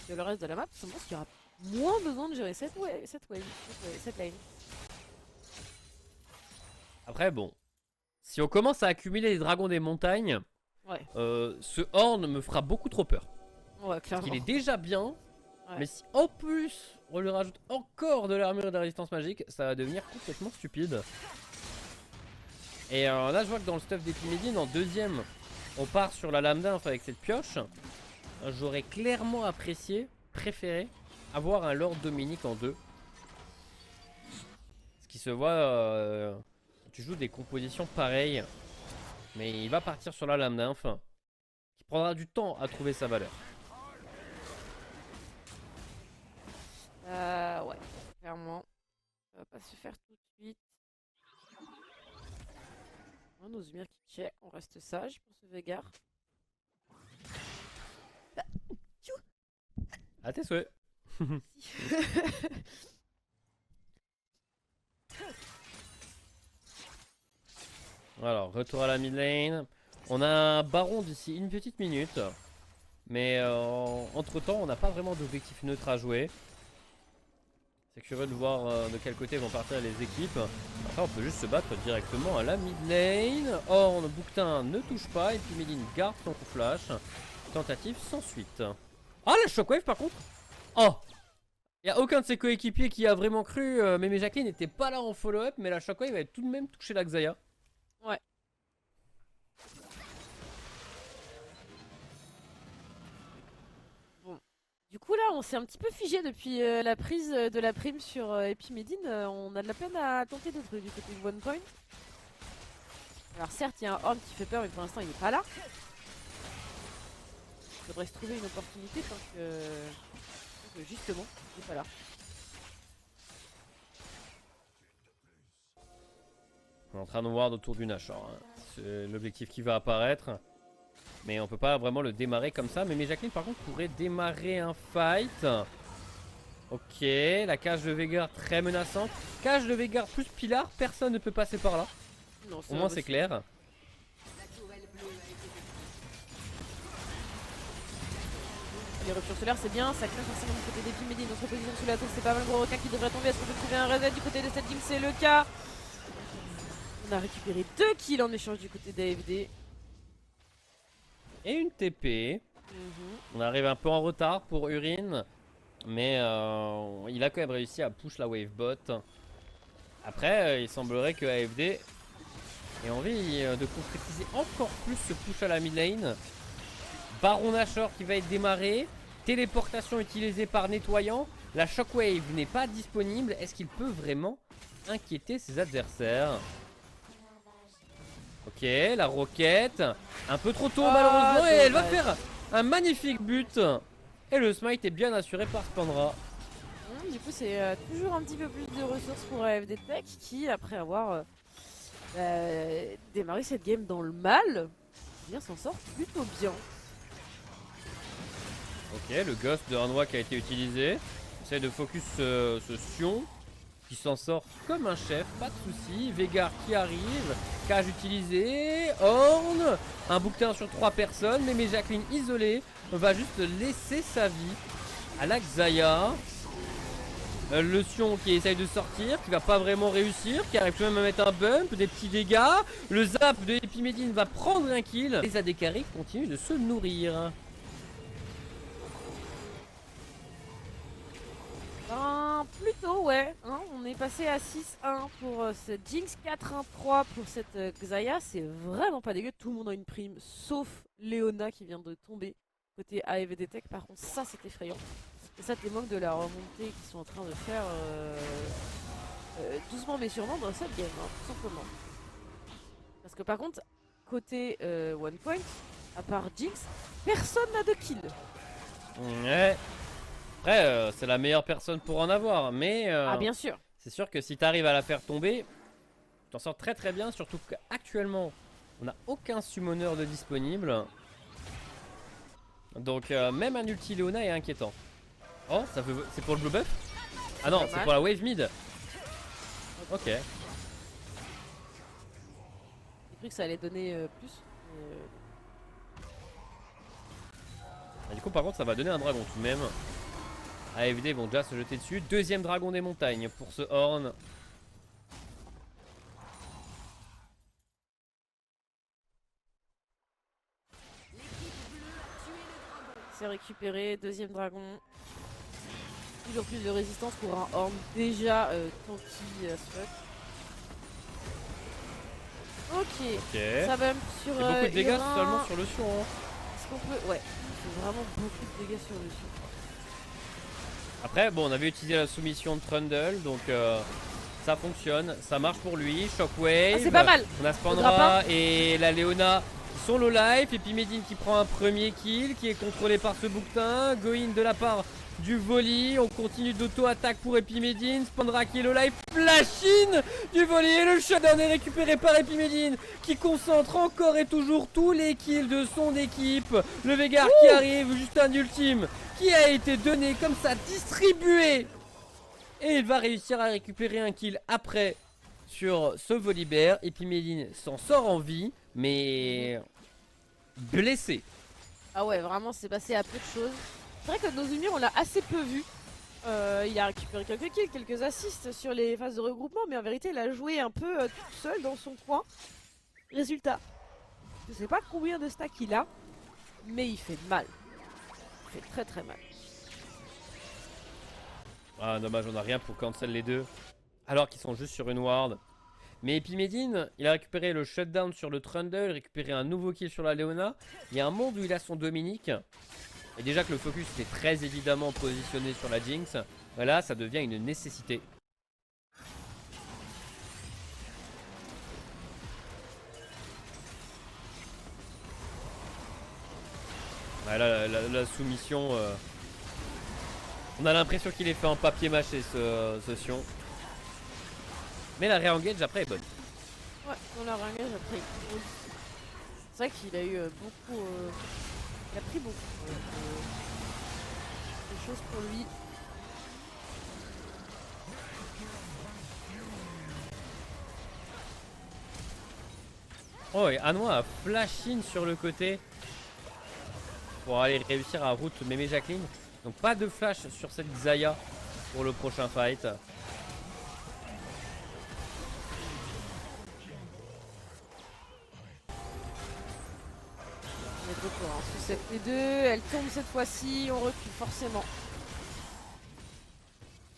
sur le reste de la map. Je pense qu'il y aura moins besoin de gérer cette lane. Après bon, si on commence à accumuler les dragons des montagnes, ouais. Ce Horn me fera beaucoup trop peur. Ouais, Parce qu'il est déjà bien, ouais. mais si en plus on lui rajoute encore de l'armure et de la résistance magique, ça va devenir complètement stupide. Et là je vois que dans le stuff d'Epimedine, en deuxième, on part sur la lame d'inf avec cette pioche. J'aurais clairement préféré avoir un Lord Dominique en 2. Ce qui se voit, tu joues des compositions pareilles. Mais il va partir sur la lame d'inf, qui prendra du temps à trouver sa valeur. Ça va pas se faire tout de suite. Oh, nos Zumir qui check, on reste sage pour ce Veigar. À tes souhaits. Alors, retour à la mid lane. On a un baron d'ici une petite minute. Mais entre temps, on n'a pas vraiment d'objectif neutre à jouer. C'est curieux de voir de quel côté vont partir les équipes. Après, on peut juste se battre directement à la mid lane. Or, le bouquetin ne touche pas. Et puis Medine garde son coup flash. Tentative sans suite. Ah, la shockwave par contre. Oh! Il n'y a aucun de ses coéquipiers qui a vraiment cru. Mais Jacqueline n'était pas là en follow-up. Mais la shockwave avait tout de même touché la Xayah. Ouais. Bon. Du coup là on s'est un petit peu figé depuis la prise de la prime sur Epimedine. On a de la peine à tenter des trucs du côté de One Point. Alors certes il y a un Horn qui fait peur mais pour l'instant il n'est pas là. Il faudrait se trouver une opportunité tant que justement il n'est pas là. On est en train de voir autour du Nashor. Hein. C'est l'objectif qui va apparaître. Mais on peut pas vraiment le démarrer comme ça. Mais Jacqueline par contre pourrait démarrer un fight. Ok, la cage de Veigar très menaçante. Cage de Veigar plus Pilar, personne ne peut passer par là. Non, Au moins c'est clair. Les ruptures solaires c'est bien, ça crache forcément du côté d'Epimedine. Notre position sous la tour, c'est pas mal gros requin qui devrait tomber. Est-ce qu'on peut trouver un reset du côté de cette team? C'est le cas. On a récupéré 2 kills en échange du côté d'AFD. Et une TP. On arrive un peu en retard pour Urine. Mais il a quand même réussi à push la wave bot. Après, il semblerait que AFD ait envie de concrétiser encore plus ce push à la mid lane. Baron Nashor qui va être démarré. Téléportation utilisée par Nettoyant. La shockwave n'est pas disponible. Est-ce qu'il peut vraiment inquiéter ses adversaires? Ok, la roquette. Un peu trop tôt malheureusement. Et elle va faire un magnifique but. Et le smite est bien assuré par Spandra. Du coup c'est toujours un petit peu plus de ressources pour AFD Tech qui après avoir démarré cette game dans le mal, s'en sort plutôt bien. Ok, le ghost de Hanwha qui a été utilisé. Essaye de focus ce Sion qui s'en sort comme un chef, pas de soucis. Veigar qui arrive, cage utilisée, Horn, un bouquetin sur 3 personnes, mais Jacqueline isolée va juste laisser sa vie à la Xayah. Le Sion qui essaye de sortir, qui va pas vraiment réussir, qui arrive quand même à mettre un bump, des petits dégâts. Le zap de Epimedine va prendre un kill. Les AD continuent de se nourrir. Plutôt ouais, hein, on est passé à 6-1 pour ce Jinx, 4-1-3 pour cette Xayah, c'est vraiment pas dégueu, tout le monde a une prime sauf Leona qui vient de tomber côté AFD Tech, par contre ça c'est effrayant. Et ça témoigne de la remontée qu'ils sont en train de faire doucement mais sûrement dans cette game, hein, tout simplement. Parce que par contre, côté One Point, à part Jinx, personne n'a de kill. Ouais. Après, c'est la meilleure personne pour en avoir, mais ah bien sûr. C'est sûr que si tu arrives à la faire tomber, tu t'en sors très très bien, surtout qu'actuellement, on n'a aucun summoner de disponible. Donc même un ulti Leona est inquiétant. Oh, c'est pour le blue buff? Ah non, c'est pour la wave mid. Ok. J'ai cru que ça allait donner plus. Et du coup par contre ça va donner un dragon tout de même. AFD vont déjà se jeter dessus. Deuxième dragon des montagnes pour ce Horn. C'est récupéré, deuxième dragon. Toujours plus de résistance pour un Horn déjà tanky as fuck. Ok, ça bump sur beaucoup de dégâts Irin. seulement sur le Sion. Hein. Est-ce qu'on peut... Ouais, il fait vraiment beaucoup de dégâts sur le Sion. Après, bon, on avait utilisé la soumission de Trundle, donc ça fonctionne, ça marche pour lui. Shockwave, ah, c'est pas mal. On a Spandra et la Leona qui sont low life, et puis Medine qui prend un premier kill, qui est contrôlé par ce bouquetin. Go in de la part du volley. On continue d'auto-attaque pour Epimedine. Spandra qui est le live. Flash-in du volley. Et le shutdown est récupéré par Epimedine qui concentre encore et toujours tous les kills de son équipe. Le Veigar qui arrive, juste un ultime qui a été donné comme ça, distribué. Et il va réussir à récupérer un kill après sur ce Volibear. Epimedine s'en sort en vie, mais blessé. Ah ouais, vraiment, c'est passé à peu de choses. C'est vrai que Nozumir, on l'a assez peu vu. Il a récupéré quelques kills, quelques assists sur les phases de regroupement, mais en vérité, il a joué un peu tout seul dans son coin. Résultat, je sais pas combien de stacks il a, mais il fait mal. Il fait très très mal. Ah dommage, on a rien pour cancel les deux. Alors qu'ils sont juste sur une ward. Mais Epimedine, il a récupéré le shutdown sur le Trundle, récupéré un nouveau kill sur la Leona. Il y a un monde où il a son Dominique. Et déjà que le focus était très évidemment positionné sur la Jinx, voilà, ça devient une nécessité. Voilà, la soumission, on a l'impression qu'il est fait en papier mâché ce Sion. Mais la re-engage après est bonne. Ouais, on l'a réengage après. C'est vrai qu'il a eu beaucoup. Il a pris beaucoup de choses pour lui. Oh, et Anoa a flash in sur le côté pour aller réussir à route Mémé Jacqueline. Donc pas de flash sur cette Xayah pour le prochain fight. Les deux, elle tombe cette fois-ci, on recule forcément.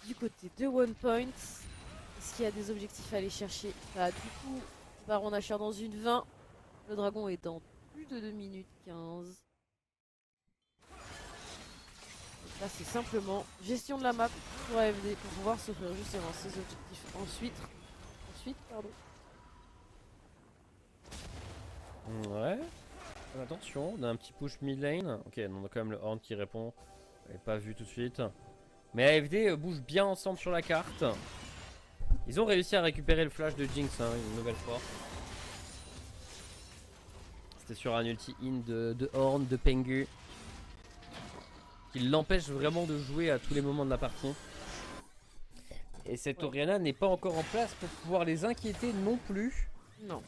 Du côté de One Point, est-ce qu'il y a des objectifs à aller chercher? Bah du coup, Baron Nashor dans une 20. Le dragon est dans plus de 2 minutes 15. Donc là c'est simplement gestion de la map pour AFD pour pouvoir s'offrir justement ses objectifs. Ensuite, pardon. Ouais. Attention, on a un petit push mid lane. Ok, on a quand même le Horn qui répond. Je l'avais pas vu tout de suite. Mais AFD bouge bien ensemble sur la carte. Ils ont réussi à récupérer le flash de Jinx une nouvelle fois. C'était sur un ulti in de Horn, de Pengu. Qui l'empêche vraiment de jouer à tous les moments de la partie. Et cette Orianna n'est pas encore en place pour pouvoir les inquiéter non plus. Non.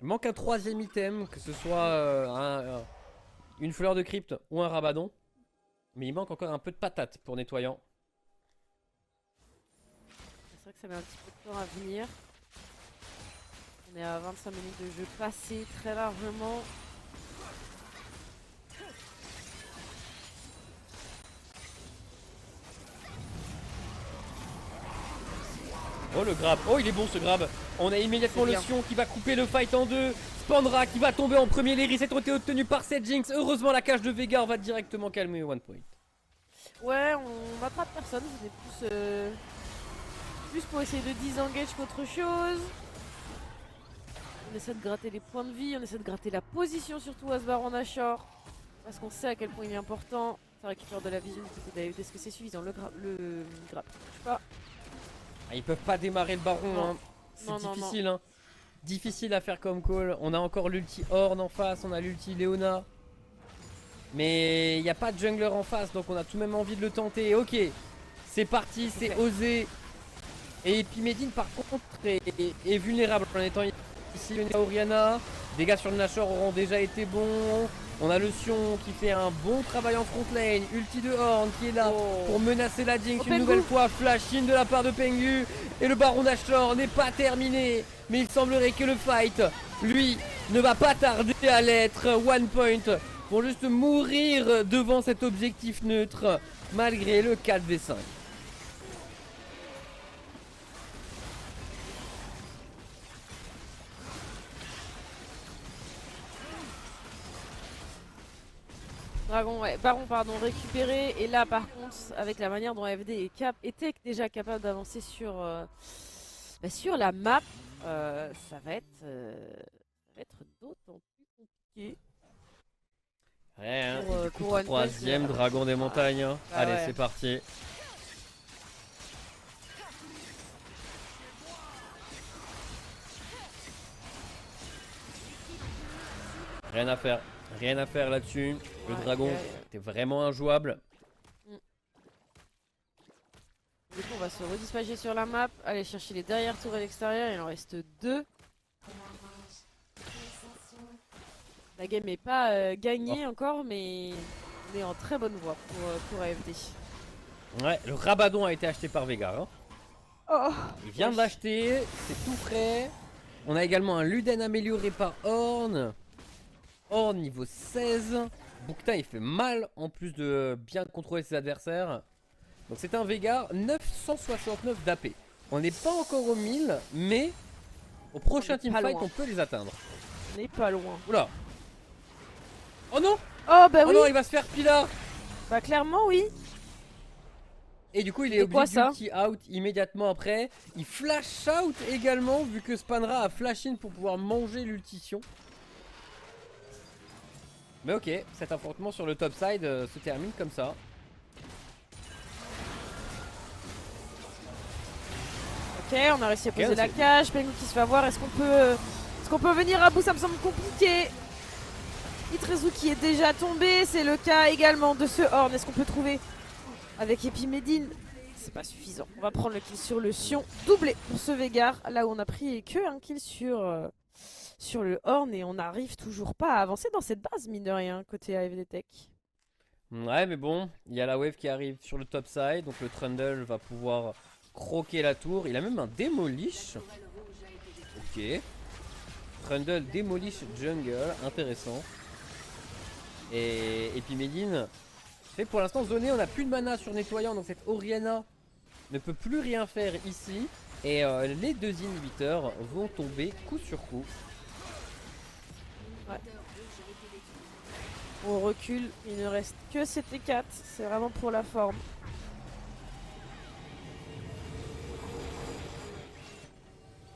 Il manque un troisième item, que ce soit une fleur de crypte ou un rabadon. Mais il manque encore un peu de patate pour nettoyant. C'est vrai que ça met un petit peu de temps à venir. On est à 25 minutes de jeu passé très largement. Oh le grab, oh il est bon ce grab. On a immédiatement le Sion qui va couper le fight en deux. Spandra qui va tomber en premier, les resets ont été obtenus par cette Jinx. Heureusement la cage de Veigar va directement calmer One Point. Ouais, on m'attrape personne, c'était plus pour essayer de disengage qu'autre chose. On essaie de gratter les points de vie, on essaie de gratter la position surtout à ce Baron Nashor. Parce qu'on sait à quel point il est important. Ça récupère de la vision du côté d'AFD. Est-ce que c'est suffisant? Le grab, je sais pas. Ils peuvent pas démarrer le baron, hein. C'est difficile, hein. Difficile à faire comme call. On a encore l'ulti Horn en face, on a l'ulti Leona. Mais il n'y a pas de jungler en face, donc on a tout de même envie de le tenter. Ok, c'est parti, c'est osé. Et Epimedine par contre est vulnérable en étant ici une Orianna. Dégâts sur le Nashor auront déjà été bons. On a le Sion qui fait un bon travail en front lane. Ulti de Horn qui est là pour menacer la Jinx une nouvelle fois. Flash in de la part de Pengu. Et le Baron Nashor n'est pas terminé. Mais il semblerait que le fight, lui, ne va pas tarder à l'être. One Point vont juste mourir devant cet objectif neutre. Malgré le 4v5. Baron pardon, récupéré. Et là par contre, avec la manière dont AFD était déjà capable d'avancer sur la map, ça va être d'autant plus compliqué. Ouais, hein, Pour, et du coup, pour One troisième Punch, dragon des montagnes. Hein. Ah Allez, ouais. c'est parti. Rien à faire là-dessus. Le Ouais, dragon était vraiment injouable. Du coup, on va se redispager sur la map, aller chercher les derrière tours à l'extérieur, il en reste 2. La game n'est pas gagnée encore, mais on est en très bonne voie pour AFD. Ouais, le Rabadon a été acheté par Vega. Hein. Oh, Il vient de l'acheter, c'est tout frais. On a également un Luden amélioré par Horn. Horn niveau 16. Bukta il fait mal en plus de bien contrôler ses adversaires. Donc c'est un Vega 969 d'AP. On n'est pas encore au 1000, mais au prochain teamfight on peut les atteindre. On n'est pas loin. Oula. Oh non. Oh bah Oh oui. non, il va se faire Pilar. Bah clairement oui. Et du coup il est C'est quoi, obligé ça d'ulti out immédiatement après. Il flash out également vu que Spanra a flash in pour pouvoir manger l'ultition. Mais ok, cet affrontement sur le top side se termine comme ça. Ok, on a réussi à poser Ok, la cage. Pengu qui se fait avoir. Est-ce qu'on peut venir à bout? Ça me semble compliqué. Itrezu qui est déjà tombé. C'est le cas également de ce Horn. Est-ce qu'on peut trouver avec Epimedine? C'est pas suffisant. On va prendre le kill sur le Sion. Doublé pour ce Veigar. Là où on a pris que un kill sur le Horn. Et on n'arrive toujours pas à avancer dans cette base, mine de rien, côté AFD Tech. Ouais, mais bon, il y a la wave qui arrive sur le top side. Donc le Trundle va pouvoir croquer la tour. Il a même un Demolish. Ok. Trundle Demolish Jungle. Intéressant. Et puis Medine fait pour l'instant zoner. On n'a plus de mana sur nettoyant. Donc cette Oriana ne peut plus rien faire ici. Et les deux inhibiteurs vont tomber coup sur coup. Ouais. On recule, il ne reste que ces T4, c'est vraiment pour la forme.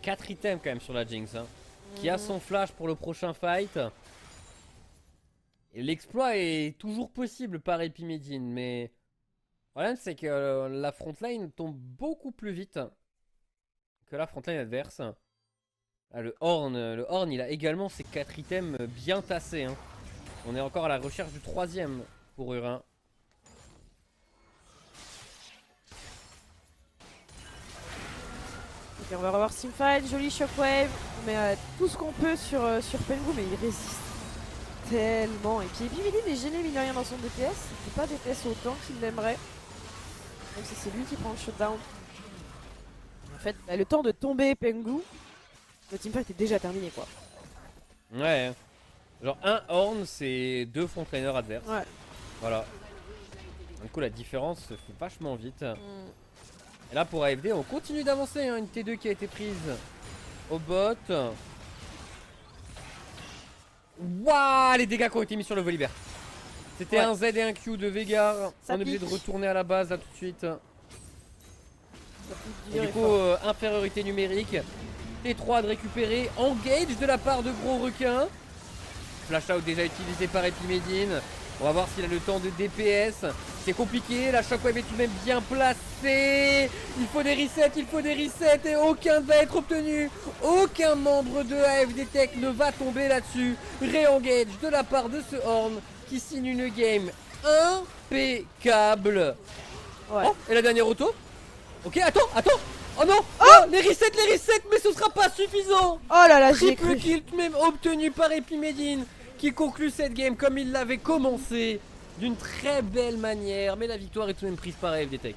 Quatre items quand même sur la Jinx. Hein, qui a son flash pour le prochain fight. Et l'exploit est toujours possible par Epimedine. Mais le problème c'est que la frontline tombe beaucoup plus vite que la frontline adverse. Ah, le Horn il a également ses 4 items bien tassés. Hein. On est encore à la recherche du troisième pour Urin. Ok, on va revoir Teamfight, joli shockwave. On met tout ce qu'on peut sur Pengu, mais il résiste tellement. Et puis Epimedine est gêné mine de rien dans son DPS. Il fait pas DPS autant qu'il l'aimerait. Même si c'est lui qui prend le shutdown. En fait, le temps de tomber Pengu, le teamfight est déjà terminé quoi. Ouais. Genre un Horn c'est 2 frontliners adverses. Ouais. Voilà. Du coup la différence se fait vachement vite. Et là pour AFD on continue d'avancer. Hein. Une T2 qui a été prise au bot. Waouh, les dégâts qui ont été mis sur le Volibear. C'était un Z et un Q de Veigar. Ça On est obligé de pique. retourner à la base là tout de suite. Ça Et du coup infériorité numérique. T3 de récupérer. Engage de la part de Gros Requin. Flash out déjà utilisé par Epimedine. On va voir s'il a le temps de DPS. C'est compliqué, la shockwave est tout de même bien placée. Il faut des resets et aucun ne va être obtenu. Aucun membre de AFD Tech ne va tomber là-dessus. Re-engage de la part de ce Horn qui signe une game impeccable. Ouais. Oh, et la dernière auto. Ok, attends. Oh non, les resets, mais ce sera pas suffisant. Oh là là, j'y ai Triple cru. kill tout de même obtenu par Epimedine qui conclut cette game comme il l'avait commencé d'une très belle manière. Mais la victoire est tout de même prise par AFD Tech.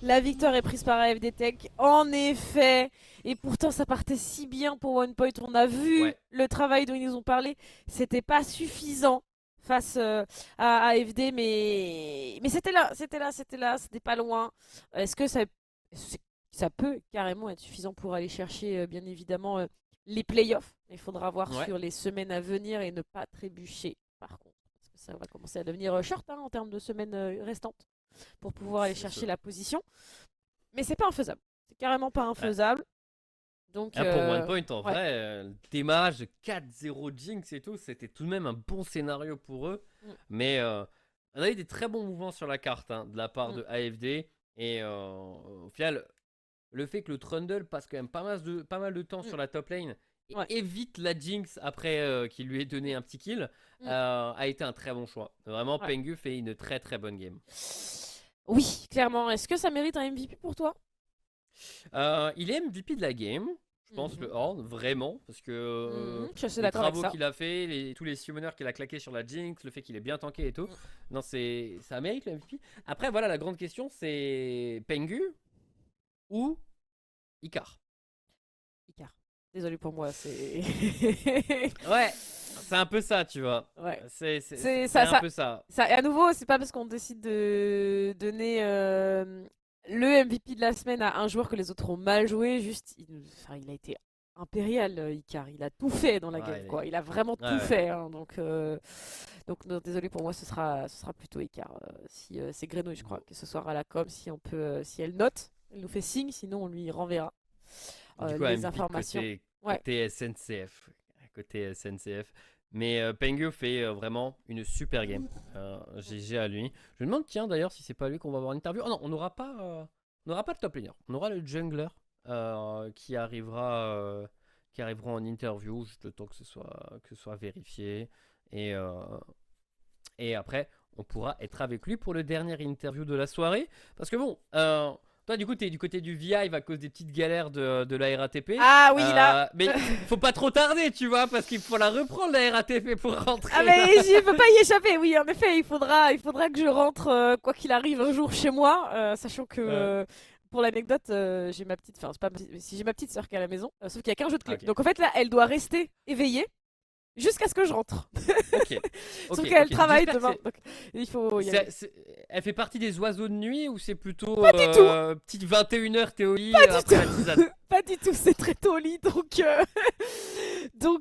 La victoire est prise par AFD Tech, en effet. Et pourtant, ça partait si bien pour OnePoint. On a vu le travail dont ils nous ont parlé. C'était pas suffisant face à AFD, mais c'était là, c'était pas loin. Est-ce que ça peut carrément être suffisant pour aller chercher, bien évidemment, les playoffs? Il faudra voir sur les semaines à venir et ne pas trébucher, par contre. Parce que ça va commencer à devenir short hein, en termes de semaines restantes pour pouvoir aller chercher la position. Mais c'est pas infaisable. C'est carrément pas infaisable. Donc, Pour One Point, en ouais. vrai, le démarrage de 4-0 Jinx et tout, c'était tout de même un bon scénario pour eux. Mm. Mais on a eu des très bons mouvements sur la carte de la part de AFD. Et au final, le fait que le Trundle passe quand même pas mal de temps sur la top lane et Ouais. évite la Jinx après qu'il lui ait donné un petit kill, a été un très bon choix. Vraiment, Ouais. Pengu fait une très très bonne game. Oui, clairement. Est-ce que ça mérite un MVP pour toi? Il est MVP de la game, je pense, Mhm. le Horn, vraiment, parce que Je suis les d'accord avec travaux ça. qu'il a fait, tous les summoners qu'il a claqués sur la Jinx, le fait qu'il ait bien tanké et tout, non, ça mérite le MVP. Après, voilà, la grande question, c'est Pengu ou Icar. Icar. Désolé pour moi, c'est. Ouais, c'est un peu ça, tu vois. Ouais. C'est ça, un peu ça. Et à nouveau, c'est pas parce qu'on décide de donner le MVP de la semaine à un joueur que les autres ont mal joué. Juste, il a été impérial, Icar. Il a tout fait dans la game, quoi. Il a vraiment tout fait. Hein, donc non, désolé pour moi, ce sera plutôt Icar. Si c'est Grenouille, je crois, que ce soir à la com, si on peut, si elle note, elle nous fait signe, sinon on lui renverra Du coup, les MVP informations. côté SNCF. Côté SNCF. Mais Pengu fait vraiment une super game. GG à lui. Je me demande, tiens, d'ailleurs, si c'est pas lui qu'on va avoir une interview. Oh non, on n'aura pas le top laner. On aura le jungler qui arrivera en interview, juste le temps que ce soit vérifié. Et après, on pourra être avec lui pour le dernier interview de la soirée. Parce que bon, toi, du coup, t'es du côté du Vive à cause des petites galères de la RATP. Ah oui, là. Mais faut pas trop tarder, tu vois, parce qu'il faut la reprendre, la RATP, pour rentrer. Ah mais je peux pas y échapper, oui, en effet, il faudra que je rentre, quoi qu'il arrive, un jour chez moi, sachant que, pour l'anecdote, j'ai ma petite, enfin, c'est pas si j'ai ma petite sœur qui est à la maison, sauf qu'il y a qu'un jeu de clé. Ok. Donc en fait, là, elle doit rester éveillée jusqu'à ce que je rentre. Ok. Sauf qu'elle travaille J'espère que demain, donc il faut y aller. Elle fait partie des oiseaux de nuit ou c'est plutôt Pas du tout. petite 21h t'es au lit Pas du après la tout. tisane? Pas du tout, c'est très tôt au lit, donc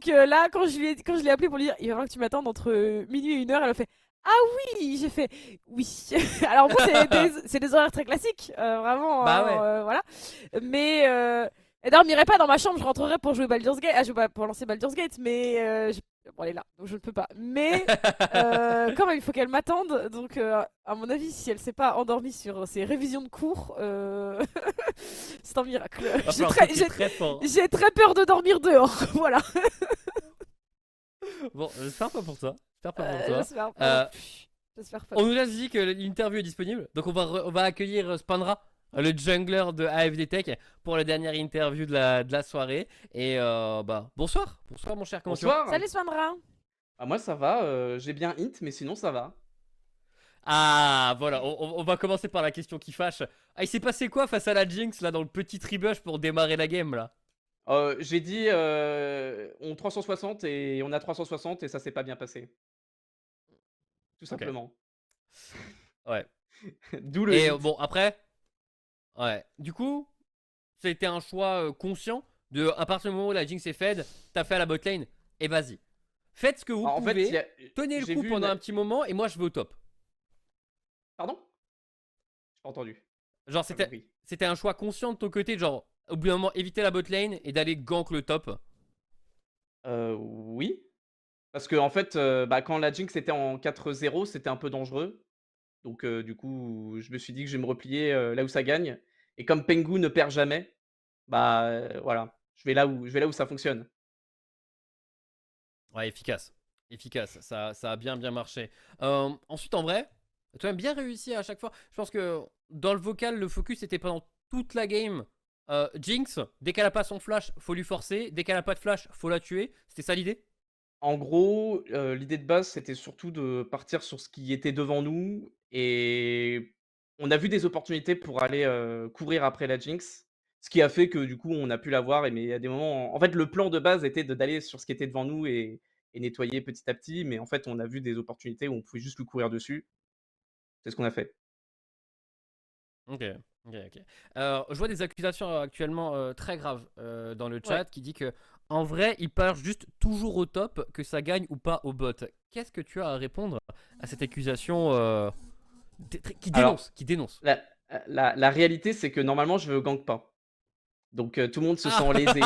là, quand je l'ai appelé pour lui dire, il va falloir que tu m'attendes entre minuit et 1h, elle a fait ah oui, j'ai fait oui. Alors moi, c'est des horaires très classiques, vraiment, Bah hein, ouais. voilà. Mais elle dormirait pas dans ma chambre, je rentrerais pour jouer Baldur's Gate, pour lancer Baldur's Gate, mais bon, elle est là, donc je ne peux pas. Mais quand même, il faut qu'elle m'attende, donc à mon avis, si elle s'est pas endormie sur ses révisions de cours, c'est un miracle. J'ai très peur de dormir dehors, voilà. Bon, j'espère pas pour toi. J'espère J'espère pas. On nous a dit que l'interview est disponible, donc on va accueillir Spandra, le jungler de AFD Tech, pour la dernière interview de la soirée. Et bonsoir mon cher, comment tu vas? Bonsoir. Salut Swandra. Ah, moi ça va, j'ai bien int, mais sinon ça va. Ah voilà, on va commencer par la question qui fâche. Ah, il s'est passé quoi face à la Jinx là dans le petit tribush pour démarrer la game là? J'ai dit on 360 et on a 360 et ça s'est pas bien passé. Tout simplement. Ouais. D'où le Et int. bon après, ouais. Du coup, ça a été un choix conscient de, à partir du moment où la Jinx est fed, t'as fait à la botlane et vas-y. Faites ce que vous En fait, pouvez, tenez le j'ai coup vu pendant un petit moment et moi je vais au top. Pardon? J'ai pas entendu. Genre J'ai pas compris. c'était un choix conscient de ton côté, genre au bout d'un moment éviter la botlane et d'aller gank le top. Oui. Parce que en fait, quand la Jinx était en 4-0, c'était un peu dangereux. Donc du coup, je me suis dit que je vais me replier là où ça gagne. Et comme Pengu ne perd jamais, voilà, je vais là où ça fonctionne. Ouais, efficace. Ça a bien marché. Ensuite, en vrai, tu as bien réussi à chaque fois. Je pense que dans le vocal, le focus était pendant toute la game. Jinx, dès qu'elle a pas son flash, faut lui forcer. Dès qu'elle a pas de flash, faut la tuer. C'était ça l'idée? En gros, l'idée de base, c'était surtout de partir sur ce qui était devant nous et on a vu des opportunités pour aller, courir après la Jinx. Ce qui a fait que du coup, on a pu l'avoir mais il y a des moments en fait, le plan de base était d'aller sur ce qui était devant nous et nettoyer petit à petit, mais en fait, on a vu des opportunités où on pouvait juste lui courir dessus. C'est ce qu'on a fait. Ok. Je vois des accusations actuellement très graves dans le chat qui dit que en vrai, il part juste toujours au top, que ça gagne ou pas au bot. Qu'est-ce que tu as à répondre à cette accusation qui dénonce? La réalité, c'est que normalement, je gank pas. Donc tout le monde se sent lésé.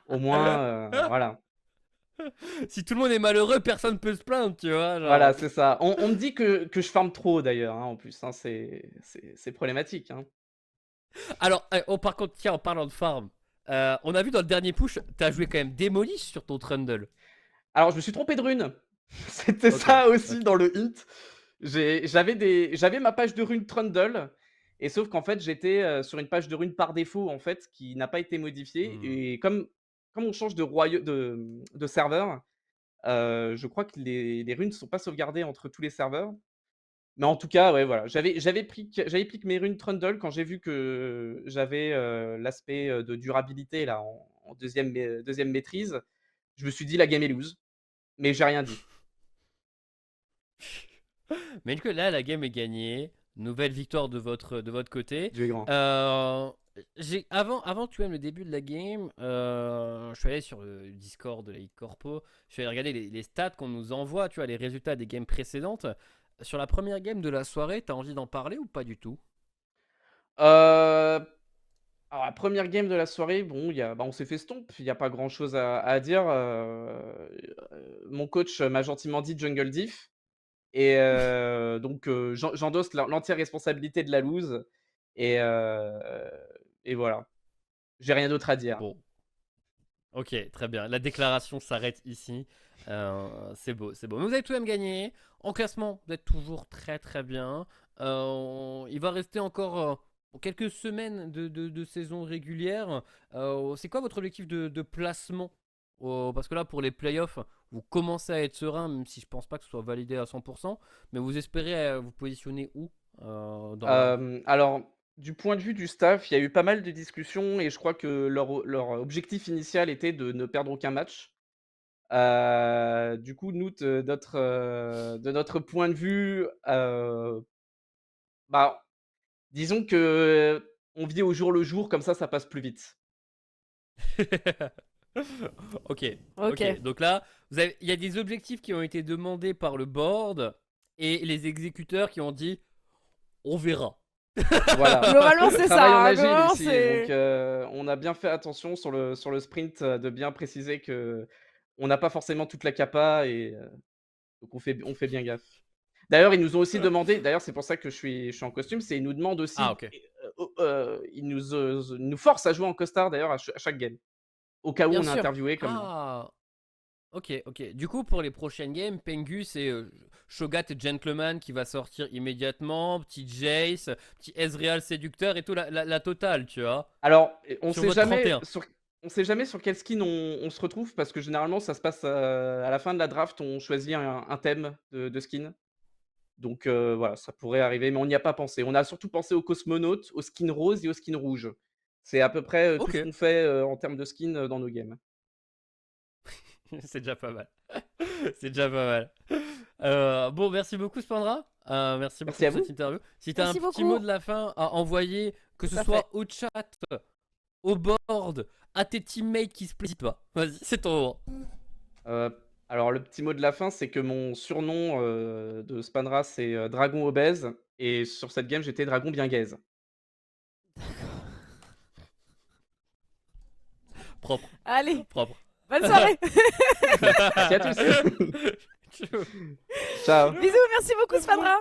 Au moins, voilà. Si tout le monde est malheureux, personne peut se plaindre, tu vois. Genre. Voilà, c'est ça. On me dit que je farme trop d'ailleurs, hein, en plus. Hein, c'est problématique. Hein. Alors, par contre, tiens, en parlant de farm, on a vu dans le dernier push, t'as joué quand même Demolish sur ton Trundle. Alors, je me suis trompé de rune. C'était Ok, ça aussi ok. dans le hint. J'avais ma page de rune Trundle. Et sauf qu'en fait, j'étais sur une page de rune par défaut, en fait, qui n'a pas été modifiée. Hmm. Et comme on change de serveur, je crois que les runes ne sont pas sauvegardées entre tous les serveurs. Mais en tout cas, ouais, voilà. J'avais pris que mes runes Trundle quand j'ai vu que j'avais, l'aspect, de durabilité là en 2e maîtrise. Je me suis dit: «La game est lose», mais j'ai rien dit. Mais du coup, là, la game est gagnée. Nouvelle victoire de votre côté. Dieu est grand. Avant tu aimes le début de la game, je suis allé sur le Discord de la Ligue Corpo. Je suis allé regarder les stats qu'on nous envoie, tu vois, les résultats des games précédentes. Sur la première game de la soirée, t'as envie d'en parler ou pas du tout? Heu, alors la première game de la soirée, bon, on s'est fait stomp, il y a pas grand chose à dire, mon coach m'a gentiment dit jungle diff et donc j'endosse l'entière responsabilité de la lose et heu et voilà. J'ai rien d'autre à dire. Bon, ok, très bien. La déclaration s'arrête ici. C'est beau, c'est beau. Mais vous avez tout de même gagné. En classement, vous êtes toujours très très bien. Il va rester encore quelques semaines de saison régulière. C'est quoi votre objectif de placement? Parce que là, pour les playoffs, vous commencez à être serein, même si je pense pas que ce soit validé à 100%. Mais vous espérez vous positionner où dans l'arbre? Alors, du point de vue du staff, il y a eu pas mal de discussions et je crois que leur objectif initial était de ne perdre aucun match. Du coup, nous, de notre point de vue, bah, disons que on vit au jour le jour, comme ça passe plus vite. Ok, Ok. ok. Donc là, il y a des objectifs qui ont été demandés par le board et les exécuteurs qui ont dit on verra. Voilà. Globalement, Le c'est travail en ça. agile Globalement, ici, c'est. donc on a bien fait attention sur le sprint, de bien préciser qu'on n'a pas forcément toute la capa et donc on fait bien gaffe. D'ailleurs, ils nous ont aussi demandé d'ailleurs, c'est pour ça que je suis en costume, c'est ils nous demandent Ah, aussi ok. ils nous forcent à jouer en costard d'ailleurs à chaque game, au cas où Bien on est sûr. interviewé comme là. Ah, ok, ok. Du coup, pour les prochaines games, Pengu, c'est Shogat et Gentleman qui va sortir immédiatement, petit Jace, petit Ezreal séducteur et tout, la totale, tu vois. Alors, on Sur sait votre jamais 31. sur quel skin on se retrouve parce que généralement ça se passe, à la fin de la draft, on choisit un thème de skin. Donc voilà, ça pourrait arriver, mais on n'y a pas pensé. On a surtout pensé aux cosmonautes, au skin rose et au skin rouge. C'est à peu près, tout Ok, ce qu'on fait, en termes de skin, dans nos games. c'est déjà pas mal. C'est déjà pas mal. Bon, merci beaucoup, Spandra. Merci beaucoup Merci à pour cette vous. interview. Si tu as un Merci petit beaucoup. mot de la fin à envoyer, que Tout ce à soit fait. au chat, au board, à tes teammates qui se plaisent pas. Vas-y, c'est ton moment. Heu, alors le petit mot de la fin, c'est que mon surnom, de Spandra, c'est, Dragon obèse et sur cette game, j'étais Dragon bien gaze. Propre, Allez, propre. bonne soirée. Merci à tous. Ciao. Bisous, merci beaucoup, Spadra.